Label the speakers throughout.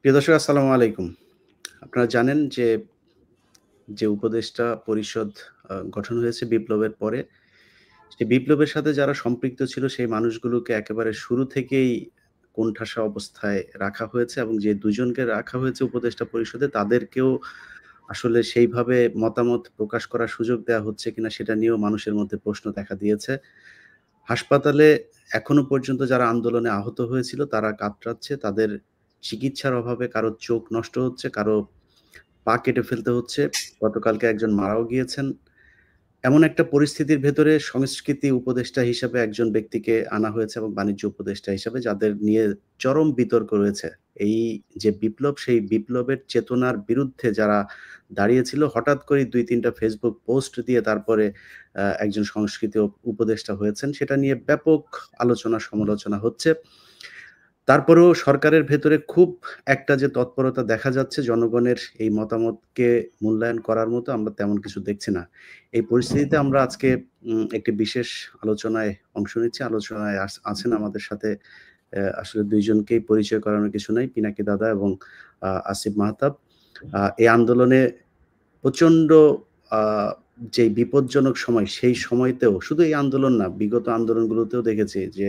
Speaker 1: প্রিয় দর্শক আসসালামু আলাইকুম। আপনারা জানেন যে উপদেষ্টা পরিষদ গঠন হয়েছে বিপ্লবের পরে, সেই বিপ্লবের সাথে যারা সম্পৃক্ত ছিল সেই মানুষগুলোকে একেবারে শুরু থেকেই কোণঠাসা অবস্থায় রাখা হয়েছে এবং যে ২ জনকে রাখা হয়েছে উপদেষ্টা পরিষদে তাদেরকেও আসলে সেইভাবে মতামত প্রকাশ করার সুযোগ দেয়া হচ্ছে কিনা সেটা নিয়েও মানুষের মধ্যে প্রশ্ন দেখা দিয়েছে। হাসপাতালে এখনো পর্যন্ত যারা আন্দোলনে আহত হয়েছিল তারা কাতরাচ্ছে। তাদের চিকিৎসার অভাবে কারো চোখ নষ্ট হচ্ছে, কারো পা কেটে ফেলতে হচ্ছে। গতকালকে একজন মারাও গিয়েছেন। এমন একটা পরিস্থিতির ভেতরে সংস্কৃতি উপদেষ্টা হিসাবে একজন ব্যক্তিকে আনা হয়েছে এবং বাণিজ্য উপদেষ্টা হিসাবে যাদের নিয়ে চরম বিতর্ক রয়েছে। এই যে বিপ্লব, সেই বিপ্লবের চেতনার বিরুদ্ধে যারা দাঁড়িয়েছিল হঠাৎ করেই ২-৩ টা Facebook পোস্ট দিয়ে তারপরে একজন সংস্কৃতি উপদেষ্টা হয়েছেন। সেটা নিয়ে ব্যাপক আলোচনা সমালোচনা হচ্ছে। তারপরেও সরকারের ভেতরে খুব একটা যে তৎপরতা দেখা যাচ্ছে জনগণের এই মতামতকে মূল্যায়ন করার মতো আমরা তেমন কিছু দেখছি না। এই পরিস্থিতিতে আমরা আজকে একটি বিশেষ আলোচনায় অংশ নিচ্ছি। আলোচনায় আছেন আমাদের সাথে আসলে ২ জনকেই পরিচয় করানোর কিছু নাই। পিনাকি দাদা এবং আসিফ মাহতাব। এই আন্দোলনে প্রচন্ড আ যেই বিপজ্জনক সময়, সেই সময়তেও শুধু এই আন্দোলন না, বিগত আন্দোলনগুলোতেও দেখেছি যে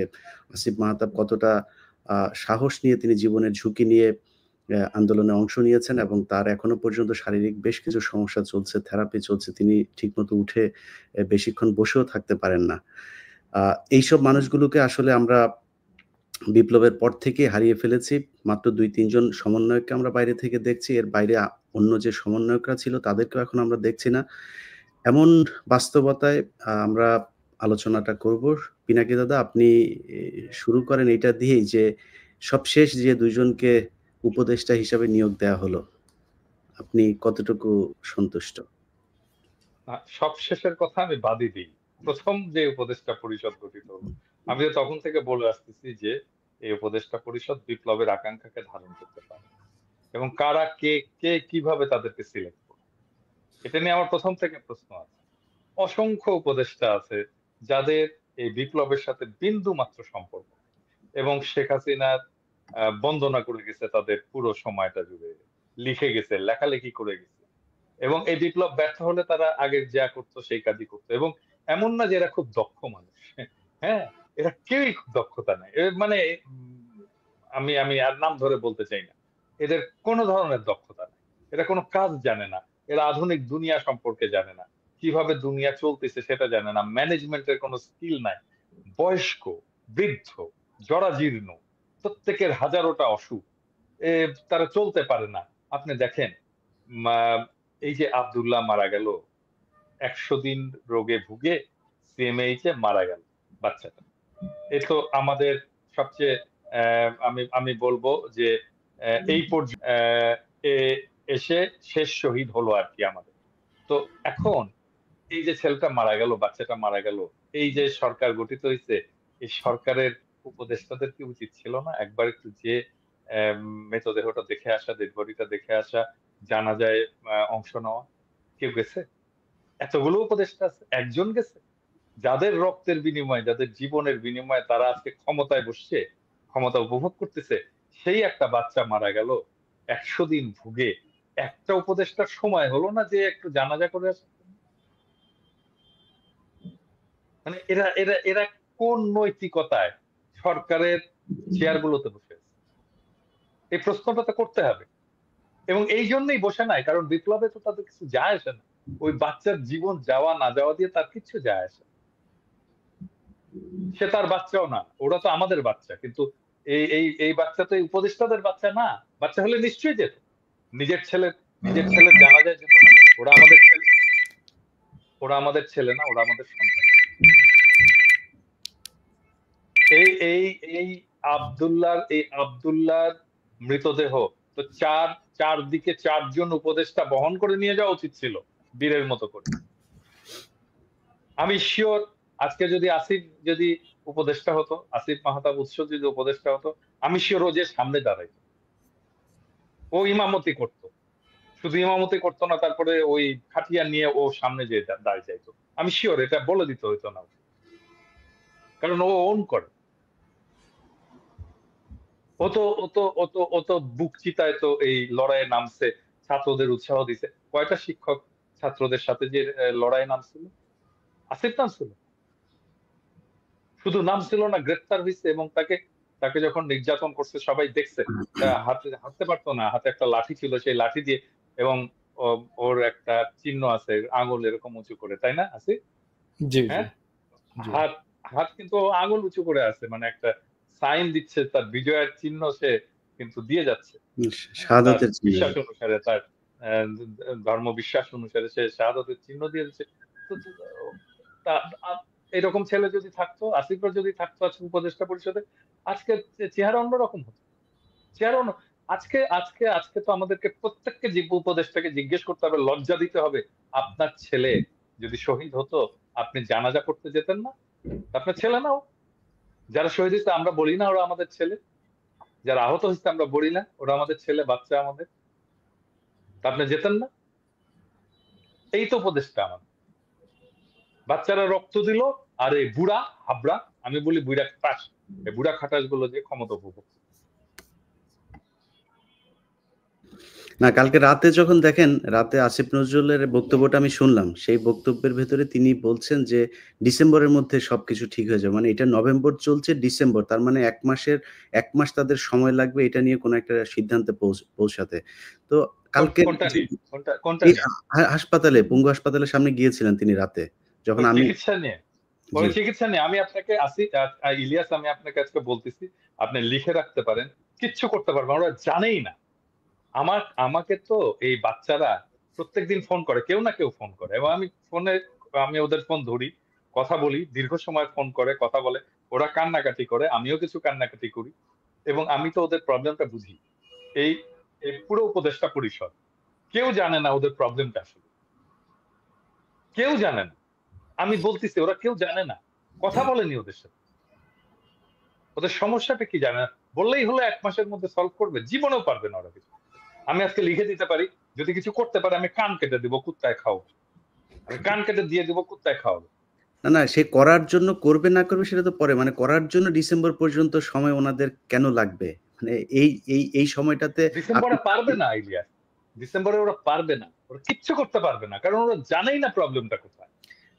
Speaker 1: আসিফ মাহতাব কতটা সাহস নিয়ে তিনি জীবনের ঝুঁকি নিয়ে আন্দোলনে অংশ নিয়েছেন এবং তার এখনো পর্যন্ত শারীরিক বেশ কিছু সমস্যা চলছে, থেরাপি চলছে। তিনি ঠিকমতো উঠে বেশিক্ষণ বসেও থাকতে পারেন না। আ এইসব মানুষগুলোকে আসলে আমরা বিপ্লবের পর থেকেই হারিয়ে ফেলেছি। মাত্র ২-৩ জন সমন্বয়ককে আমরা বাইরে থেকে দেখছি। এর বাইরে অন্য যে সমন্বয়করা ছিল তাদেরকেও এখন আমরা দেখছি না। এমন বাস্তবতায় আমরা আলোচনাটা করব। পিনাকি দাদা আপনি এ শুরু করেন এইটা দিয়েই যে সবশেষ যে ২ জনকে উপদেষ্টা হিসাবে নিয়োগ দেয়া হলো, আপনি কতটুকু সন্তুষ্ট?
Speaker 2: সবশেষের কথা আমি বাদই দিই। ১ম যে উপদেষ্টা পরিষদ গঠিত হলো, আমিও তখন থেকে বলে আসতেছি যে এই উপদেষ্টা পরিষদ বিপ্লবের আকাঙ্ক্ষাকে ধারণ করতে পারে এবং কারা কে কিভাবে তাদেরকে সিলেক্ট করবে। এটা নিয়ে আমার ১ম থেকে প্রশ্ন আছে। অসংখ্য উপদেষ্টা আছে যাদের এই বিপ্লবের সাথে বিন্দু মাত্র সম্পর্ক নেই এবং শেখ হাসিনার বন্দনা করে গেছে তাদের পুরো সময়টা জুড়ে। লিখে গেছে, লেখালেখি করে গেছে। এবং এই বিপ্লব ব্যর্থ হলে তারা আগে যা করতো সেই কাজই করতো এবং এমন না যে এরা খুব দক্ষ মানুষ। হ্যাঁ, এরা কেউই খুব দক্ষতা নাই। মানে আমি আমি আর নাম ধরে বলতে চাই না। এদের কোন ধরনের দক্ষতা নাই। এরা কোন কাজ জানে না। এরা আধুনিক দুনিয়া সম্পর্কে জানে না। কিভাবে দুনিয়া চলতেছে সেটা জানে না। ম্যানেজমেন্ট এর কোন স্কিল নাই। বয়স্ক, বৃদ্ধ, জরাজীর্ণ, প্রত্যেকের হাজারোটা অসুখ। এ তারা চলতে পারে না। আপনি দেখেন মা এই যে আব্দুল্লাহ মারা গেল ১০০ দিন রোগে ভুগে সিএমএইচ এ মারা গেল বাচ্চাটা। এ তো আমাদের সবচেয়ে আমি আমি বলব যে এই এ এসে শেষ শহীদ হলো আরকি আমাদের। তো এখন এই যে ছেলেটা মারা গেল, বাচ্চাটা মারা গেল, এই যে সরকার গঠিত হইছে, এই সরকারের উপদেষ্টাদের কি উচিত ছিল না একবার একটু যেয়ে মৃতদেহটা দেখে আসা, ডেড বডিটা দেখে আসা, জানাজায় অংশ নেওয়া? কেউ গেছে? এতগুলো উপদেষ্টা আছে, একজন গেছে? যাদের রক্তের বিনিময়ে, যাদের জীবনের বিনিময়ে তারা আজকে ক্ষমতায় বসছে, ক্ষমতা উপভোগ করতেছে, সেই একটা বাচ্চা মারা গেল ১০০ দিন ভুগে। একটা উপদেষ্টার সময় হলো না যে একটু জানাজা করে আসার জন্য? মানে এরা এরা এরা কোন নৈতিকতায় সরকারের চেয়ার গুলোতে বসে আছে? এই প্রশ্নটা তো করতে হবে। এবং এই জন্যই বসে নাই কারণ বিপ্লবে তো তাদের কিছু যায় আসে না। ওই বাচ্চার জীবন যাওয়া না যাওয়া দিয়ে তার কিচ্ছু যায় আসে না। সে তার বাচ্চাও না। ওরা তো আমাদের বাচ্চা। কিন্তু এই বাচ্চা তো এই উপদেষ্টাদের বাচ্চা না। বাচ্চা হলে নিশ্চয়ই যেত। নিজের ছেলের নিজের ছেলের জানাজায় যেত না। ওরা আমাদের ছেলে ওরা আমাদের ছেলে না, ওরা আমাদের সন্তান। এই এই এই আব্দুল্লাহর মৃতদেহ তো চারদিকে ৪ জন উপদেষ্টা বহন করে নিয়ে যাওয়া উচিত ছিল বীরের মতো করে। আমি সিউর আজকে যদি আসিফ যদি উপদেষ্টা হতো, আসিফ মাহতাব উৎস যদি উপদেষ্টা হতো, আমি সিউর ও যে সামনে দাঁড়াইতো। ও ইমামতি করত। শুধু ইমামতি করতো না তারপরে ওই খাটিয়া নিয়ে ও সামনে যেয়ে দাঁড়িয়ে যাইতো। আমি সিউর এটা বলে দিতে হইতো না। কারণ ও ওন করে। ও তো বুক চিতায় তো এই লড়াইয়ে নামছে, ছাত্রদের উৎসাহ দিছে। কয়টা শিক্ষক ছাত্রদের সাথে যে লড়াইয়ে নামছিল? আসিফ নামছিল? শুধু নামছিল না, গ্রেফতার হয়েছে, এবং তাকে তাকে যখন নির্যাতন করছে সবাই দেখছে। হাতে হাঁটতে পারতো না, হাতে একটা লাঠি ছিল, সেই লাঠি দিয়ে, এবং ওর একটা চিহ্ন আছে আঙুল এরকম উঁচু করে, তাই না আসিফ?
Speaker 3: জি, জি,
Speaker 2: হ্যাঁ,
Speaker 3: জি।
Speaker 2: হাত হাত কিন্তু ও আঙুল উঁচু করে আছে, মানে একটা সাইন দিচ্ছে, তার বিজয়ের চিহ্ন সে কিন্তু দিয়ে যাচ্ছে। তার
Speaker 1: শাহাদাতের চিহ্ন।
Speaker 2: বিশ্বাস অনুসারে, তার ধর্ম বিশ্বাস অনুসারে সে শাহাদাতের চিহ্ন দিয়ে দিচ্ছে। তো এরকম ছেলে যদি থাকতো, আসিফরা যদি থাকতো আজকে উপদেষ্টা পরিষদে, আজকে চেহারা অন্যরকম হতো। চেহারা অন্য। আজকে আজকে আজকে তো আমাদেরকে প্রত্যেককে উপদেষ্টাকে জিজ্ঞেস করতে হবে, লজ্জা দিতে হবে। আপনার ছেলে যদি শহীদ হতো, আপনি জানাজা করতে যেতেন না? আপনার ছেলে নাও। যারা শহীদ হয়েছে আমরা বলি না ওরা আমাদের ছেলে? যারা আহত হয়েছে আমরা বলি না ওরা আমাদের ছেলে, বাচ্চা আমাদের? তা আপনি যেতেন না? এই তো উপদেশটা আমাদের। বাচ্চারা রক্ত দিল, আর এই বুড়া হাবড়া, আমি বলি বুড়া খাটাস, এই বুড়া খাটাস গুলো যে ক্ষমতা উপভোগ।
Speaker 1: না, কালকে রাতে যখন দেখেন, রাতে আসিফ নজরুলের বক্তব্যটা আমি শুনলাম। সেই বক্তব্যের ভেতরে তিনি বলছেন যে ডিসেম্বরের মধ্যে সবকিছু ঠিক হয়ে যাবে। মানে এটা নভেম্বর চলছে, ডিসেম্বর। তার মানে ১ মাস তাদের সময় লাগবে এটা নিয়ে কোনো একটা সিদ্ধান্তে পৌঁছাতে। তো কালকে
Speaker 2: কোনটা নিয়ে? কোনটা
Speaker 1: এই
Speaker 2: নিয়ে?
Speaker 1: হাসপাতালে, পঙ্গু হাসপাতালের সামনে গিয়েছিলেন তিনি রাতে। যখন
Speaker 2: ওই
Speaker 1: আমি
Speaker 2: চিকিৎসা নিয়ে?
Speaker 1: জি।
Speaker 2: ওই চিকিৎসা নিয়ে আমি আপনাকে ইলিয়াস, আমি আপনাকে আজকে বলতেছি, আপনি লিখে রাখতে পারেন। কিচ্ছু করতে পারবেন না, ওরা জানেই না। আমাকে তো এই বাচ্চারা প্রত্যেকদিন ফোন করে, কেউ না কেউ ফোন করে, এবং আমি ওদের ফোন ধরি, কথা বলি, দীর্ঘ সময় ফোন করে কথা বলে, ওরা কান্নাকাটি করে, আমিও কিছু কান্নাকাটি করি, এবং আমি তো ওদের প্রবলেমটা বুঝি। এই এই পুরো উপদেষ্টা পরিষদ কেউ জানে না ওদের প্রবলেমটা আসলে, কেউ জানে না। আমি বলতেছি ওরা কেউ জানে না, কথা বলেনি ওদের সাথে, ওদের সমস্যাটা কি জানে না। বললেই হলো 1 মাসের মধ্যে সলভ করবে, জীবনেও পারবে না ওরা কিছু। আমি আজকে লিখে দিতে পারি, যদি কিছু করতে পারে আমি কান কেটে দিব, কুত্তায় খাও। আমি কান কেটে দিয়ে দিব, কুত্তায় খাওয়াবো।
Speaker 1: না, সে করার জন্য করবে না করবে সেটা তো পরে। মানে করার জন্য ডিসেম্বর পর্যন্ত সময় ওনাদের কেন লাগবে? মানে এই সময়টাতে আপনি
Speaker 2: ডিসেম্বরে পারবে না ইলিয়াস, ডিসেম্বরে ওরা পারবে না, ওরা কিচ্ছু করতে পারবে না, কারণ ওরা জানেই না প্রবলেমটা কোথায়।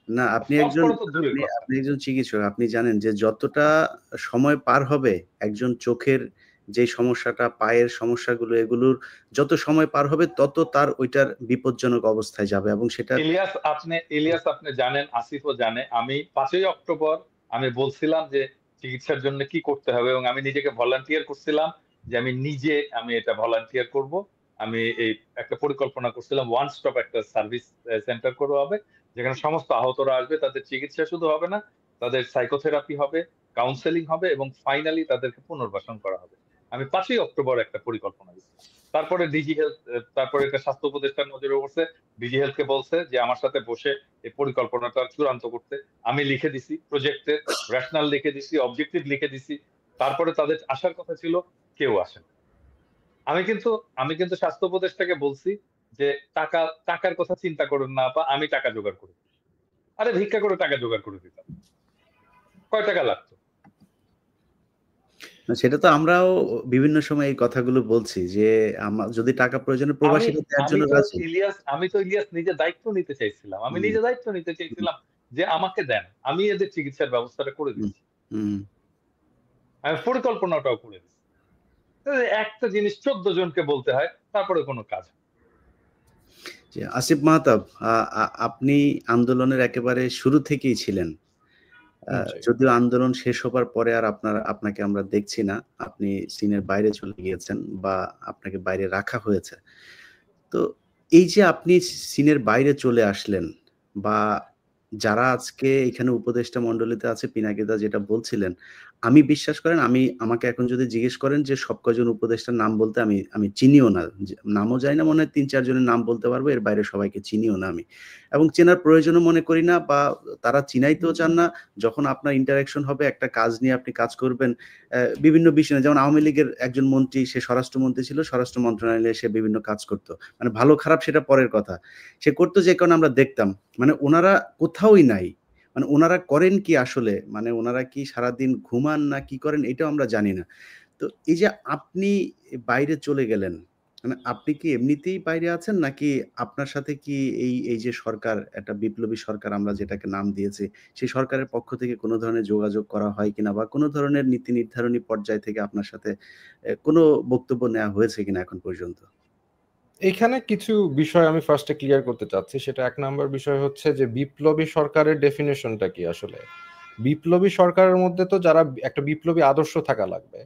Speaker 1: না,
Speaker 2: সলভ করা তো দূরের কথা।
Speaker 1: আপনি একজন চিকিৎসক। আপনি জানেন যে যতটা সময় পার হবে একজন চোখের যে সমস্যাটা, পায়ের সমস্যাগুলো, এগুলোর যত সময় পার হবে তত তার ওইটার বিপজ্জনক অবস্থায় যাবে, এবং সেটা
Speaker 2: ইলিয়াস আপনি জানেন, আসিফও জানে, আমি 5ই অক্টোবর আমি বলছিলাম যে চিকিৎসার জন্য কি করতে হবে, এবং আমি নিজেকে ভলান্টিয়ার করছিলাম যে আমি এটা ভলান্টিয়ার করব। আমি এই একটা পরিকল্পনা করছিলাম, ওয়ান স্টপ একটা সার্ভিস সেন্টার করা হবে, যেখানে সমস্ত আহতরা আসবে, তাদের চিকিৎসা শুধু হবে না, তাদের সাইকোথেরাপি হবে, কাউন্সেলিং হবে, এবং ফাইনালি তাদেরকে পুনর্বাসন করা হবে। আমি 5ই অক্টোবর একটা পরিকল্পনা দিচ্ছি। তারপরে ডিজি হেলথ, তারপরে এটা স্বাস্থ্য উপদেষ্টার নজরে পড়ছে, ডিজি হেলথকে বলছে যে আমার সাথে বসে এই পরিকল্পনাটা চূড়ান্ত করতে। আমি লিখে দিছি প্রজেক্টের রেশনাল, লিখে দিছি অবজেক্টিভ, লিখে দিছি। তারপরে তাদের আসার কথা ছিল, কেউ আসেন। আমি কিন্তু স্বাস্থ্য উপদেষ্টাকে বলছি যে টাকার কথা চিন্তা করেন না আপা, আমি টাকা জোগাড় করে দিই। আরে ভিক্ষা করে টাকা জোগাড় করে দিতাম, কয় টাকা লাগতো?
Speaker 1: সেটা তো আমরাও বিভিন্ন সময় এই কথাগুলো বলছি যে যদি টাকা প্রয়োজনে
Speaker 2: আমি
Speaker 1: প্রবাসীরা দেওয়ার
Speaker 2: আমি
Speaker 1: জন্য
Speaker 2: তো
Speaker 1: রাজি।
Speaker 2: ইলিয়াস নিজে দায়িত্ব নিতে চাইছিলাম, আমি
Speaker 1: হুম,
Speaker 2: নিজে দায়িত্ব নিতে
Speaker 1: হুম,
Speaker 2: চাইছিলাম যে আমাকে দেন, আমি এদের চিকিৎসার ব্যবস্থাটা করে
Speaker 1: হুম,
Speaker 2: দিচ্ছি,
Speaker 1: হুম।
Speaker 2: আমি পরিকল্পনাটাও করে দিচ্ছি। একটা জিনিস 14 জনকে বলতে হয়, তারপরে কোনো কাজ হয় না।
Speaker 1: জি, আসিফ মাহতাব, আপনি আন্দোলনের একেবারে শুরু থেকেই ছিলেন।
Speaker 3: জি।
Speaker 1: যদিও আন্দোলন শেষ হবার পরে আর আপনাকে আমরা দেখছি না। আপনি সিনের বাইরে চলে গিয়েছেন বা আপনাকে বাইরে রাখা হয়েছে। তো এই যে আপনি সিনের বাইরে চলে আসলেন, বা যারা আজকে এখানে উপদেষ্টা মণ্ডলীতে আছে, পিনাকিদা যেটা বলছিলেন, আমি বিশ্বাস করেন, আমাকে এখন যদি জিজ্ঞেস করেন যে সব কয়জন উপদেষ্টার নাম বলতে, আমি চিনিও না। নামও জানি না, মনে হয় ৩-৪ জনের নাম বলতে পারবো। এর বাইরে সবাইকে চিনিও না আমি। এবং চেনার প্রয়োজনও মনে করি না, বা তারা চিনাইতেও চান না। যখন আপনার ইন্টারেকশন হবে, একটা কাজ নিয়ে আপনি কাজ করবেন, বিভিন্ন বিষয় নিয়ে, যেমন আওয়ামী লীগের একজন মন্ত্রী, সে স্বরাষ্ট্রমন্ত্রী ছিল, স্বরাষ্ট্র মন্ত্রণালয়ে সে বিভিন্ন কাজ করত। মানে ভালো খারাপ সেটা পরের কথা। সে করতো যে কারণে আমরা দেখতাম। মানে উনারা কোথাওই নাই। মানে উনারা করেন কি আসলে? মানে উনারা কি সারাদিন ঘুমান না কি করেন এটাও আমরা জানি না। তো এই যে আপনি বাইরে চলে গেলেন, মানে আপনি কি এমনিতেই বাইরে আছেন? নাকি আপনার সাথে কি এই যে সরকার, একটা বিপ্লবী সরকার আমরা যেটাকে নাম দিয়েছি, সেই সরকারের পক্ষ থেকে কোনো ধরনের যোগাযোগ করা হয় কিনা? বা কোনো ধরনের নীতি নির্ধারণী পর্যায় থেকে আপনার সাথে কোনো বক্তব্য নেয়া হয়েছে কিনা এখন পর্যন্ত?
Speaker 3: এখানে কিছু বিষয় আমি ফার্স্টে ক্লিয়ার করতে চাচ্ছি। সেটা ১ নাম্বার বিষয় হচ্ছে যে বিপ্লবী সরকারের ডেফিনিশনটা কি আসলে? বিপ্লবী সরকারের মধ্যে তো যারা একটা বিপ্লবী আদর্শ থাকা লাগবে।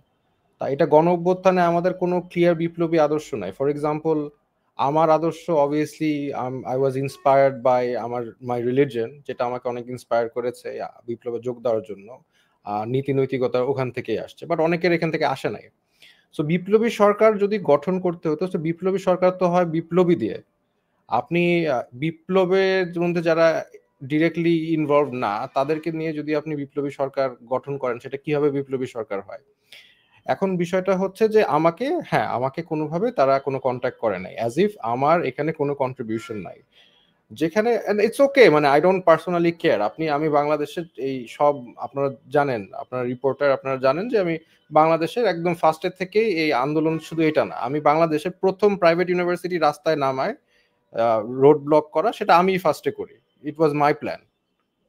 Speaker 3: তা এটা গণ-অভ্যুত্থানে আমাদের কোনো ক্লিয়ার বিপ্লবী আদর্শ নাই। ফর এক্সাম্পল আমার আদর্শ obviously I was inspired by my religion, যেটা আমাকে অনেক ইন্সপায়ার করেছে বিপ্লবে যোগ দেওয়ার জন্য। নীতি নৈতিকতা ওখান থেকেই আসছে। বাট অনেকের এখান থেকে আসে নাই। সো বিপ্লবী সরকার যদি গঠন করতে হতো, তো বিপ্লবী সরকার তো হয় বিপ্লবী দিয়ে। আপনি বিপ্লবের মধ্যে যারা ডিরেক্টলি ইনভলভ না, তাদেরকে নিয়ে যদি আপনি বিপ্লবী সরকার গঠন করেন, সেটা কিভাবে বিপ্লবী সরকার হয়? এখন বিষয়টা হচ্ছে যে আমাকে কোনোভাবে তারা কোনো কনট্যাক্ট করে নাই। অ্যাজ ইফ আমার এখানে কোনো কন্ট্রিবিউশন নাই। যেখানে ইটস ওকে, মানে আই ডোন্ট পার্সোনালি কেয়ার। আমি বাংলাদেশের এই সব আপনারা জানেন, আপনারা রিপোর্টার আপনারা জানেন যে আমি বাংলাদেশের একদম ফার্স্টের থেকেই এই আন্দোলন শুধু এটা না। আমি বাংলাদেশের ১ম প্রাইভেট ইউনিভার্সিটি রাস্তায় নামায় রোড ব্লক করা সেটা আমিই ফার্স্টে করি। ইট ওয়াজ মাই প্ল্যান।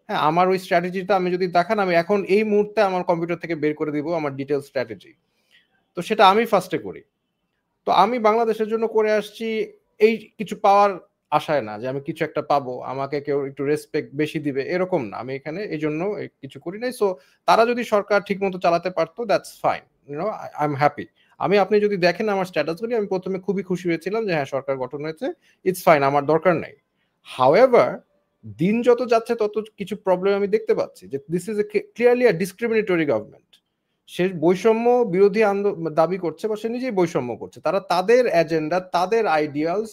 Speaker 3: হ্যাঁ, আমার ওই স্ট্র্যাটেজিটা আমি যদি দেখান, আমি এখন এই মুহূর্তে আমার কম্পিউটার থেকে বের করে দিব আমার ডিটেইলস স্ট্র্যাটেজি। তো সেটা আমি ফার্স্টে করি। তো আমি বাংলাদেশের জন্য করে আসছি এই কিছু পাওয়ার আশায় না যে আমি কিছু একটা পাবো, আমাকে কেউ একটু রেসপেক্ট বেশি দিবে, এরকম না। আমি এখানে এইজন্য কিছু করি নাই। সো তারা যদি সরকার ঠিকমতো চালাতে পারতো, that's fine. I am happy. আপনি যদি দেখেন আমার স্ট্যাটাসগুলি, আমি ১ম এ খুবই খুশি হয়েছিলাম যে হ্যাঁ, সরকার গঠন হয়েছে। ইটস ফাইন, আমার দরকার নাই। হাউএভার দিন যত যাচ্ছে তত কিছু প্রবলেম আমি দেখতে পাচ্ছি যে this is clearly a discriminatory government. সে বৈষম্য বিরোধী দাবি করছে বা সে নিজেই বৈষম্য করছে। তারা তাদের এজেন্ডা, তাদের আইডিয়ালস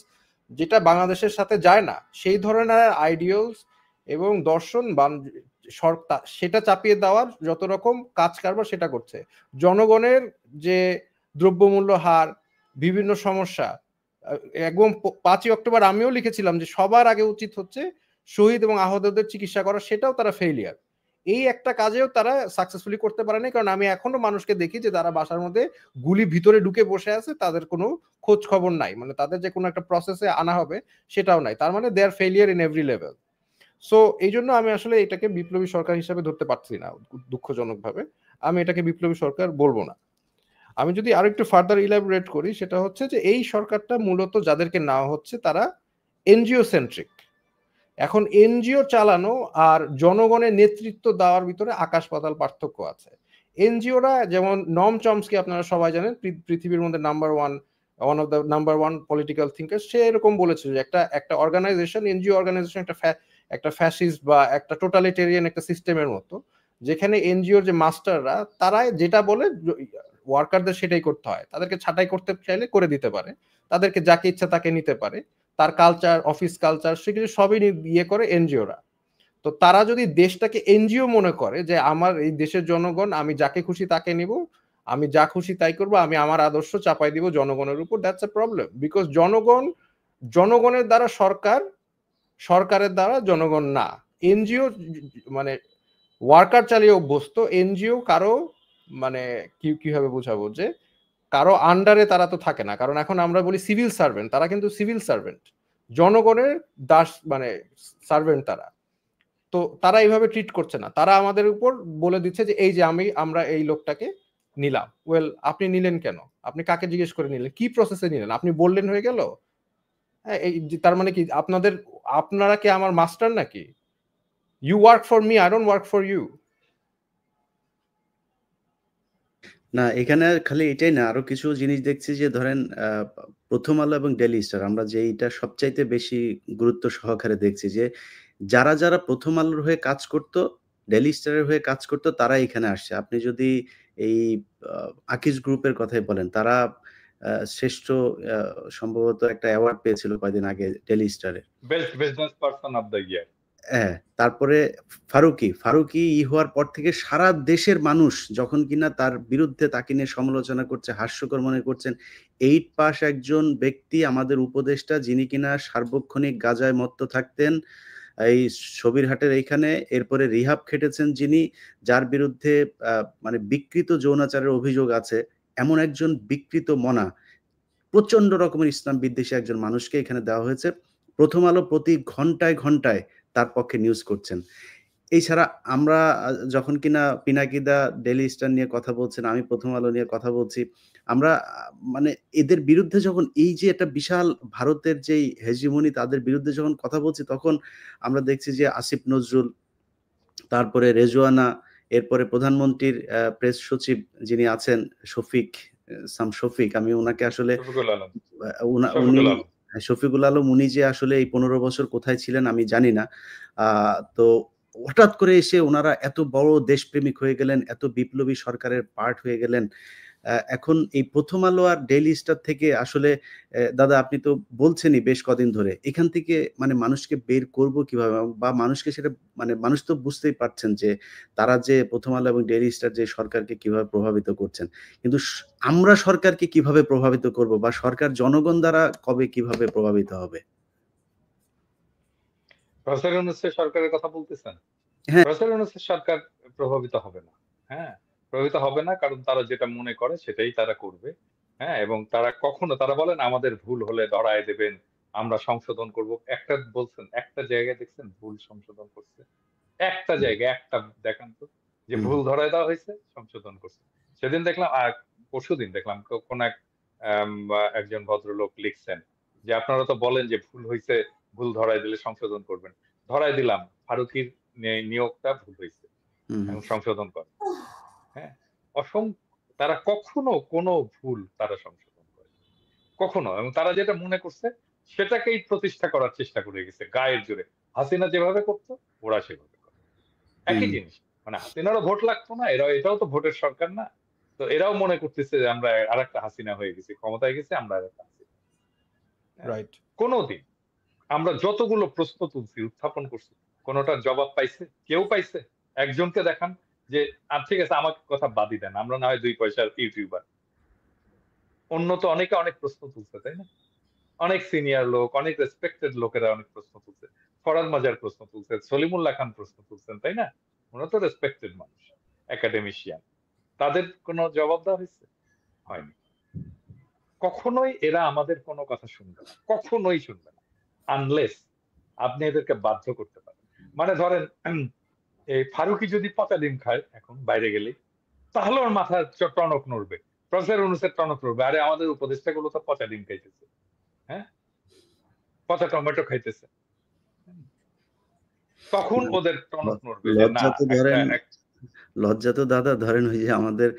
Speaker 3: যেটা বাংলাদেশের সাথে যায় না, সেই ধরনের আইডিয়ালস এবং দর্শন সেটা চাপিয়ে দেওয়ার যত রকম কাজ কারবার সেটা করছে। জনগণের যে দ্রব্যমূল্য হার, বিভিন্ন সমস্যা, একদম ৫ই অক্টোবর আমিও লিখেছিলাম যে সবার আগে উচিত হচ্ছে শহীদ এবং আহতদের চিকিৎসা করা, সেটাও তারা ফেইলিয়ার। এই একটা কাজেও তারা সাকসেসফুলি করতে পারে নাই। কারণ আমি এখনো মানুষকে দেখি যে তারা বাসার মধ্যে গুলি ভিতরে ঢুকে বসে আছে, তাদের কোনো খোঁজ খবর নাই। মানে তাদের যে কোনো একটা প্রসেসে আনা হবে সেটাও নাই। তার মানে they are failure in every level. So এইজন্য আমি আসলে এটাকে বিপ্লবী সরকার হিসেবে ধরতে পারছি না, দুঃখজনকভাবে। আমি এটাকে বিপ্লবী সরকার বলব না। আমি যদি আরো একটু ফার্দার ইলাবোরেট করি, সেটা হচ্ছে যে এই সরকারটা মূলত যাদেরকে নেওয়া হচ্ছে তারা এনজিও সেন্ট্রিক। এখন এনজিও চালানো আর জনগণের নেতৃত্ব দেওয়ার ভিতরে আকাশ পাতাল পার্থক্য আছে। এনজিওরা যেমন নম চমস্কি আপনারা সবাই জানেন, পৃথিবীর মধ্যে one of the number one political thinker, সে এরকম বলেছিল যে একটা অর্গানাইজেশন, এনজিও অর্গানাইজেশন একটা ফ্যাসিস্ট বা একটা টোটালিটেরিয়ান একটা সিস্টেমের মতো, যেখানে এনজিওর যে মাস্টাররা তারা যেটা বলে ওয়ার্কারদের সেটাই করতে হয়। তাদেরকে ছাঁটাই করতে চাইলে করে দিতে পারে, তাদেরকে যাকে ইচ্ছা তাকে নিতে পারে। তার কালচার, অফিস কালচার, সেগুলো সবই ইয়ে করে এনজিওরা। তো তারা যদি দেশটাকে এনজিও মনে করে যে আমার এই দেশের জনগণ, আমি যাকে খুশি তাকে নিব, আমি যা খুশি তাই করব, আমি আমার আদর্শ চাপাই দিব জনগণের উপর, দ্যাটস এ প্রবলেম। বিকজ জনগণের দ্বারা সরকার, সরকারের দ্বারা জনগণ না। এনজিও মানে ওয়ার্কার চালিয়ে অভ্যস্ত। এনজিও কারো মানে কিভাবে বোঝাবো, যে কারো আন্ডারে তারা তো থাকে না। কারণ এখন আমরা বলি সিভিল সার্ভেন্ট, তারা কিন্তু সিভিল সার্ভেন্ট, জনগণের দাস, মানে সার্ভেন্ট তারা। তো তারা এইভাবে ট্রিট করছে না, তারা আমাদের উপর বলে দিচ্ছে যে এই যে আমরা এই লোকটাকে নিলাম। ওয়েল, আপনি নিলেন কেন? আপনি কাকে জিজ্ঞেস করে নিলেন? কি প্রসেসে নিলেন? আপনি বললেন হয়ে গেল? হ্যাঁ, তার মানে কি আপনারা কি আমার মাস্টার নাকি? You work for me, I don't work for you.
Speaker 1: না, এখানে খালি এটাই না, আরো কিছু জিনিস দেখছি যে ধরেন প্রথম আলো এবং ডেইলি স্টার, আমরা যেইটা সবচাইতে বেশি গুরুত্ব সহকারে দেখছি যে যারা প্রথম আলোর হয়ে কাজ করত, ডেইলি স্টারের হয়ে কাজ করত, তারা এখানে আসছে। আপনি যদি এই আকিজ গ্রুপের কথাই বলেন, তারা শ্রেষ্ঠ আ সম্ভবত একটা অ্যাওয়ার্ড পেয়েছিল কয়দিন আগে ডেইলি স্টারে।
Speaker 2: Best business person of the year.
Speaker 1: হ্যাঁ, তারপরে ফারুকী হওয়ার পর থেকে সারা দেশের মানুষ যখন কিনা তার বিরুদ্ধে তাকে নিয়ে সমালোচনা করছে, হাস্যকর মনে করছেন। 8 পাস একজন ব্যক্তি আমাদের উপদেষ্টা, যিনি কিনা সার্বক্ষণিক গাঁজায় মত্ত থাকতেন। এই সবিরহাটের এইখানে, এরপরে রিহাব খেটেছেন যিনি, যার বিরুদ্ধে মানে বিকৃত যৌনাচারের অভিযোগ আছে। এমন একজন বিকৃত মনা, প্রচন্ড রকমের ইসলাম বিদ্বেষী একজন মানুষকে এখানে দেওয়া হয়েছে। প্রথম আলো প্রতি ঘন্টায়, ঘন্টায় তার পক্ষে নিউজ করছেন। এছাড়া আমরা যখন কিনা পিনাকিদা ডেইলি স্টার নিয়ে কথা বলছেন, আমি প্রথম আলো নিয়ে কথা বলছি। আমরা মানে এদের বিরুদ্ধে যখন এই যে একটা বিশাল ভারতের যেই হেজিমনি তাদের বিরুদ্ধে যখন কথা বলছি, তখন আমরা দেখছি যে আসিফ নজরুল, তারপরে রেজওয়ানা, এরপরে প্রধানমন্ত্রীর প্রেস সচিব যিনি আছেন শফিক, আমি উনাকে আসলে
Speaker 2: শফিকুল আলম
Speaker 1: উনি
Speaker 2: শফিকুল আলম
Speaker 1: শফিকুল আলম, উনি যে আসলে এই ১৫ বছর কোথায় ছিলেন আমি জানি না। তো হঠাৎ করে এসে উনারা এত বড় দেশপ্রেমিক হয়ে গেলেন, এত বিপ্লবী সরকারের পার্ট হয়ে গেলেন। এখন এই প্রথম আলো আর ডেইলি স্টার থেকে আসলে দাদা আপনি তো বলছেনই বেশ কদিন ধরে, এখান থেকে মানে মানুষকে বের করব কিভাবে? বা মানুষকে সেটা মানে মানুষ তো বুঝতেই পারছেন যে তারা যে প্রথম আলো এবং ডেইলি স্টার যে সরকারকে কিভাবে প্রভাবিত করছেন। কিন্তু আমরা সরকারকে কিভাবে প্রভাবিত করব বা সরকার জনগণ দ্বারা কবে কিভাবে প্রভাবিত হবে?
Speaker 2: প্রফেসর ইউনূসের সরকারের কথা বলতেছেন?
Speaker 1: হ্যাঁ।
Speaker 2: প্রফেসর ইউনূসের সরকার প্রভাবিত হবে না। হ্যাঁ, প্রভাবিত হবে না, কারণ তারা যেটা মনে করে সেটাই তারা করবে। হ্যাঁ, এবং তারা বলেন আমাদের ভুল হলে ধরায় দেবেন, আমরা সংশোধন করব। একটা বলছেন, একটা জায়গায় দেখছেন ভুল সংশোধন করছে? একটা জায়গায় একটা দেখান তো যে ভুল ধরায় দেওয়া হয়েছে, সংশোধন করছে। সেদিন দেখলাম, পরশুদিন দেখলাম কোন একজন ভদ্রলোক লিখছেন যে আপনারা তো বলেন যে ভুল হইছে, ভুল ধরায় দিলে সংশোধন করবেন। ধরায় দিলাম ফারুকীর নিয়োগটা ভুল হয়েছে এবং সংশোধন করে। হ্যাঁ, তারা কখনো কোনো ভুল তারা সংশোধন করে কখনো, এবং তারা যেটা মনে করছে সেটাকেই প্রতিষ্ঠা করার চেষ্টা করে গেছে গায়ের জোরে। হাসিনা যেভাবে করতো ওরা সেভাবে করে, একই জিনিস। মানে হাসিনারও ভোট লাগতো না, এটাও তো ভোটের সরকার না, তো এরাও মনে করতেছে যে আমরা আরেকটা হাসিনা হয়ে গেছি, ক্ষমতায় গেছি আমরা আরেকটা হাসিনা।
Speaker 3: রাইট।
Speaker 2: কোনোদিন আমরা যতগুলো প্রশ্ন তুলছি, উত্থাপন করছি, কোনোটার জবাব পাইছে? কেউ পাইছে? একজনকে দেখান যে ঠিক আছে আমাকে কথা বাদই দেন, আমরা না হয় 2 পয়সার ইউটিউবার। অন্য তো অনেকে অনেক প্রশ্ন তুলছে, তাই না? অনেক সিনিয়র লোক, অনেক রেসপেক্টেড লোকেরা অনেক প্রশ্ন তুলছে। ফরহাদ মাজার প্রশ্ন তুলছে, সলিমুল্লাহ খান প্রশ্ন তুলছেন, তাই না? ওনারা তো রেসপেক্টেড মানুষ, একাডেমিশিয়ান। তাদের কোনো জবাব দেওয়া হয়েছে? হয়নি। কখনোই এরা আমাদের কোনো কথা শুনবে না, কখনোই শুনবে না, আনলেস আপনি এদেরকে বাধ্য করতে পারেন। মানে ধরেন এই ফারুকি যদি পচা ডিম খায় এখন বাইরে গেলে, তাহলে ওর মাথার টনক নড়বে, প্রফেসর ইউনূসের টনক নড়বে, আরে আমাদের উপদেষ্টাগুলো তো পচা ডিম খাইতেছে, হ্যাঁ, পচা টমেটো খাইতেছে, তখন ওদের টনক নড়বে যে না,
Speaker 1: লজ্জা তো ধরেন,
Speaker 2: একটা
Speaker 1: লজ্জা তো দাদা ধরেন ওই যে আমাদের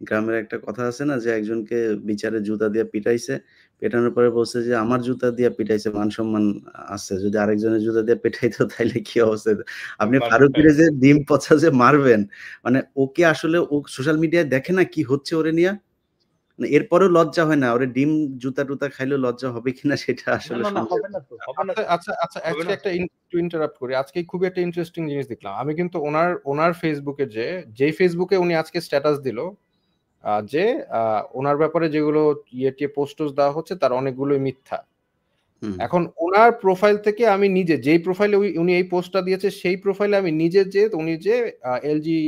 Speaker 1: গ্রামের একটা কথা আছে না যে একজনকে বিচারে জুতা দিয়ে পিটাইছে, পেটানোর পরে বলছে যে আমার জুতা দিয়ে পিটাইছে, মান সম্মান আছে, যদি আরেকজনের জুতা দিয়ে পিটাইতো তাইলে কি অবস্থা হতো? আপনি ফারুকিরে যে ডিম পচা যে মারবেন, মানে ওকে আসলে ও সোশ্যাল মিডিয়ায় দেখে না কি হচ্ছে ওরে নিয়া, মানে এরপরেও লজ্জা হয় না? ওরে ডিম জুতা টুতা খাইলেও লজ্জা হবে কিনা সেটা আসলে
Speaker 2: হবে না তো, হবে না।
Speaker 3: আচ্ছা আচ্ছা, আজকে একটা একটু ইন্টারাপ্ট করি। আজকে খুব একটা ইন্টারেস্টিং জিনিস দেখলাম আমি, কিন্তু ওনার ফেসবুকে যে ফেসবুকে উনি আজকে স্ট্যাটাস দিল যে ওনার ব্যাপারে যেগুলো পোস্ট দেওয়া হচ্ছে তার অনেকগুলোই মিথ্যা। এখন ওনার প্রোফাইল থেকে আমি নিজে যেই প্রোফাইলে উনি এই পোস্টটা দিয়েছে সেই প্রোফাইলে আমি নিজে উনি যে এলজি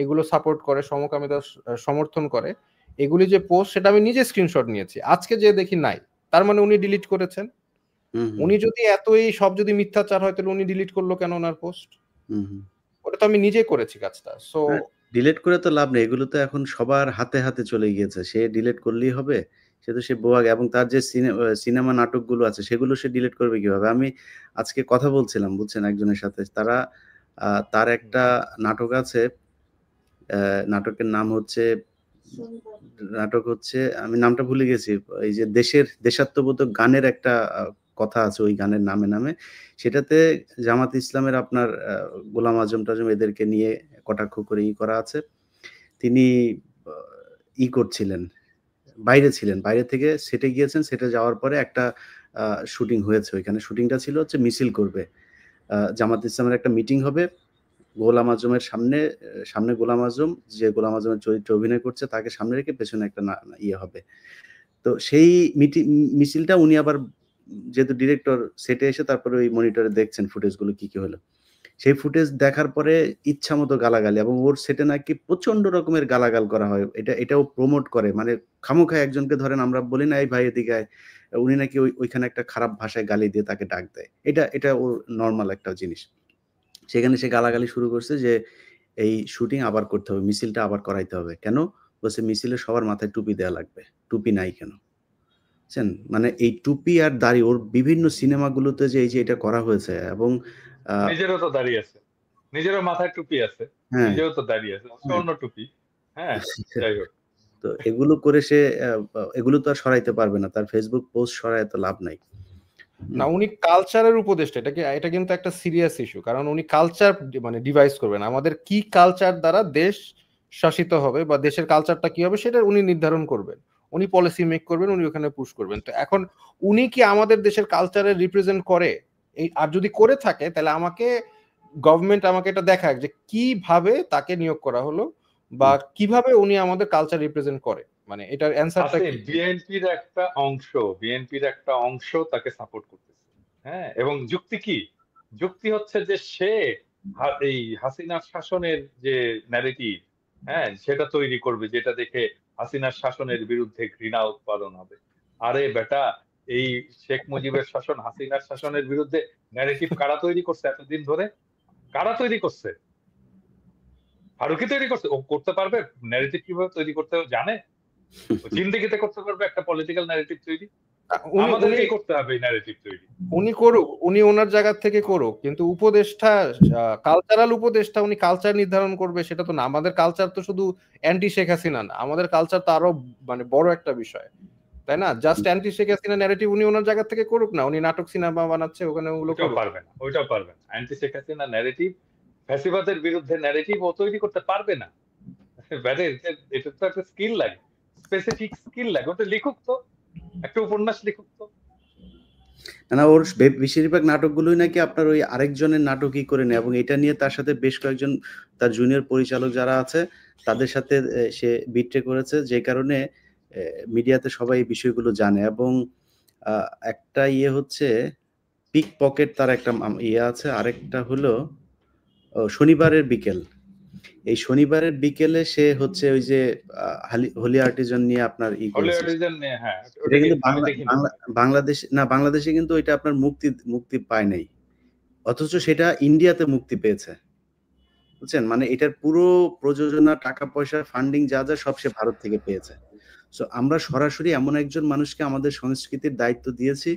Speaker 3: এগুলো সাপোর্ট করে, সমকামিতা সমর্থন করে, এগুলি যে পোস্ট সেটা আমি নিজে স্ক্রিনশট নিয়েছি। আজকে যে দেখি নাই, তার মানে উনি ডিলিট করেছেন। উনি যদি এই সব যদি মিথ্যাচার হয় তাহলে উনি ডিলিট করলো কেন ওনার পোস্ট? ওটা তো আমি নিজে করেছি কাজটা। সো
Speaker 1: ডিলিট করে তো লাভ নেই, এগুলো তো এখন সবার হাতে হাতে চলে গিয়েছে, সে ডিলিট করলেই হবে? সে তো সে বোয়াগ, এবং তার যে সিনেমা নাটকগুলো আছে সেগুলো সে ডিলিট করবে কিভাবে? আমি আজকে কথা বলছিলাম বুঝছেন একজনের সাথে, তার একটা নাটক আছে, নাটকের নাম হচ্ছে, আমি নামটা ভুলে গেছি, এই যে দেশাত্মবোধক গানের একটা কথা আছে ওই গানের নামে, সেটাতে জামাত ইসলামের আপনার গোলাম আজম টাজম এদেরকে নিয়ে কটাক্ষ করে করা আছে। তিনি করছিলেন, বাইরে ছিলেন, বাইরে থেকে সেটে গিয়েছেন, সেটে যাওয়ার পরে একটা শুটিং হয়েছে, ওইখানে শুটিংটা ছিল হচ্ছে মিছিল করবে, জামাত ইসলামের একটা মিটিং হবে, গোলাম আজমের সামনে গোলাম আজম, যে গোলাম আজমের চরিত্রে অভিনয় করছে তাকে সামনে রেখে পেছনে একটা হবে। তো সেই মিছিলটা উনি আবার যেহেতু ডিরেক্টর সেটে এসে তারপরে ওই মনিটরে দেখছেন ফুটেজগুলো কি হলো। সেই ফুটেজ দেখার পরে ইচ্ছামতো গালাগালি এবং ওর সেটে নাকি প্রচন্ড রকমের গালাগাল করা হয়। এটাও প্রমোট করে। মানে খামোখা একজনকে ধরেন আমরা বলি না, "এই ভাই এদিকে আয়।" উনি নাকি ওইখানে একটা খারাপ ভাষায় গালি দিয়ে তাকে ডাক দেয়। এটা ওর নরমাল একটা জিনিস। সেখানে সে গালাগালি শুরু করছে যে, "এই শুটিং আবার করতে হবে। মিছিলটা আবার করাইতে হবে।" কেন? বলছে, "মিছিলে সবার মাথায় টুপি দেয়া লাগবে। টুপি নাই কেন?" বুঝছেন? মানে এই টুপি আর দাড়ি ওর বিভিন্ন সিনেমাগুলোতে যে এই যে এটা করা হয়েছে এবং আ
Speaker 2: নিজেরও তো দাড়ি আছে। নিজেরও মাথায় টুপি আছে।
Speaker 1: হ্যাঁ,
Speaker 2: নিজেও তো দাড়ি আছে।
Speaker 1: হ্যাঁ।
Speaker 2: স্বর্ণ টুপি। হ্যাঁ? যাই হোক।
Speaker 1: তো এগুলো করে সে এগুলো তো আর সরাইতে পারবে না। তার Facebook পোস্ট সরায় তো লাভ নাই।
Speaker 3: না,
Speaker 1: হুম,
Speaker 3: উনি কালচারের উপদেষ্টা। এটা কিন্তু একটা সিরিয়াস ইস্যু। কারণ উনি কালচার মানে ডিভাইস করবেন। আমাদের কি কালচার দ্বারা দেশ শাসিত হবে বা দেশের কালচারটা কি হবে সেটা উনি নির্ধারণ করবেন। উনি পলিসি মেক করবেন, উনি ওখানে পুশ করবেন। তো এখন উনি কি আমাদের দেশের কালচারের রিপ্রেজেন্ট করে? আর যদি করে থাকে তাহলে গভর্নমেন্ট আমাকে এটা দেখাক যে কিভাবে তাকে নিয়োগ করা হলো বা
Speaker 1: হুম।
Speaker 3: কিভাবে উনি আমাদের কালচার রিপ্রেজেন্ট করে। মানে এটার অ্যানসারটা
Speaker 2: আছে
Speaker 3: কি?
Speaker 2: বিএনপির একটা অংশ তাকে সাপোর্ট করতেছে। হ্যাঁ? এবং যুক্তি কি? যুক্তি হচ্ছে যে সে এই হাসিনার শাসনের যে ন্যারেটিভ, হ্যাঁ? সেটা তৈরি করবে যেটা দেখে হাসিনার শাসনের বিরুদ্ধে ঘৃণা উৎপাদন হবে। আরে বেটা, এই শেখ মুজিবের শাসন, হাসিনার শাসনের বিরুদ্ধে ন্যারেটিভ কারা তৈরি করছে এতদিন ধরে? কারা তৈরি করছে? ফারুকী তৈরি করছে। ও করতে পারবে? ন্যারেটিভ কিভাবে তৈরি করতে হবে জানে? ও জিন্দেগিতে করতে পারবে একটা পলিটিক্যাল ন্যারেটিভ তৈরি?
Speaker 3: উনি উনি
Speaker 2: আমাদেরকেই করতে হবে এই ন্যারেটিভ তৈরি।
Speaker 3: উনি করুক, উনি ওনার জায়গা থেকে করুক, কিন্তু উপদেষ্টা কালচারাল উপদেষ্টা উনি কালচার নির্ধারণ করবে সেটা তো না। আমাদের কালচার তো শুধু অ্যান্টি শেখ হাসিনা না, আমাদের কালচার তো আরো মানে বড় একটা বিষয়, তাই না? Just anti Sheikh Hasina narrative উনি ওনার জায়গা থেকে করুক না, উনি নাটক সিনেমা বানাচ্ছে ওখানে ওগুলো
Speaker 2: ওইটাও
Speaker 3: করুক।
Speaker 2: পারবে না। ওইটাও পারবে না। অ্যান্টি শেখ হাসিনা ন্যারেটিভ, ফ্যাসিবাদের বিরুদ্ধে ন্যারেটিভ ও তৈরি করতে পারবে না। ব্যাটা এটা তো একটা স্কিল লাগে। স্পেসিফিক স্কিল লাগে। ওটা লিখুক তো। একটা উপন্যাস লিখুক তো।
Speaker 1: না, ওর বেশিরভাগ নাটকগুলোই নাকি আপনার ওই আরেকজনের নাটকই করে নেয় এবং এটা নিয়ে তার সাথে বেশ কয়েকজন তার জুনিয়র পরিচালক যারা আছে তাদের সাথে সে বিট্রে করেছে, যে কারণে মিডিয়াতে সবাই এই বিষয়গুলো জানে এবং একটা ইয়ে হচ্ছে পিক পকেট, তার একটা ইয়ে আছে। আরেকটা হলো শনিবারের বিকেল। এই শনিবারের বিকেলে সে হচ্ছে ওই যে হোলি আর্টিজান নিয়ে আপনার
Speaker 2: হলি
Speaker 1: করেছে।
Speaker 2: আর্টিজান নিয়ে হ্যাঁ,
Speaker 1: এটা
Speaker 2: ওটা কি
Speaker 1: কিন্তু
Speaker 2: আমি দেখিনি।
Speaker 1: বাংলাদেশে কিন্তু এটা আপনার মুক্তি পায় নাই। অথচ সেটা ইন্ডিয়াতে মুক্তি পেয়েছে। বুঝছেন? মানে এটার পুরো প্রযোজনা, টাকা-পয়সা, ফান্ডিং যা সব সে ভারত থেকে পেয়েছে। সো আমরা সরাসরি এমন একজন মানুষকে আমাদের সংস্কৃতির দায়িত্ব দিয়েছি,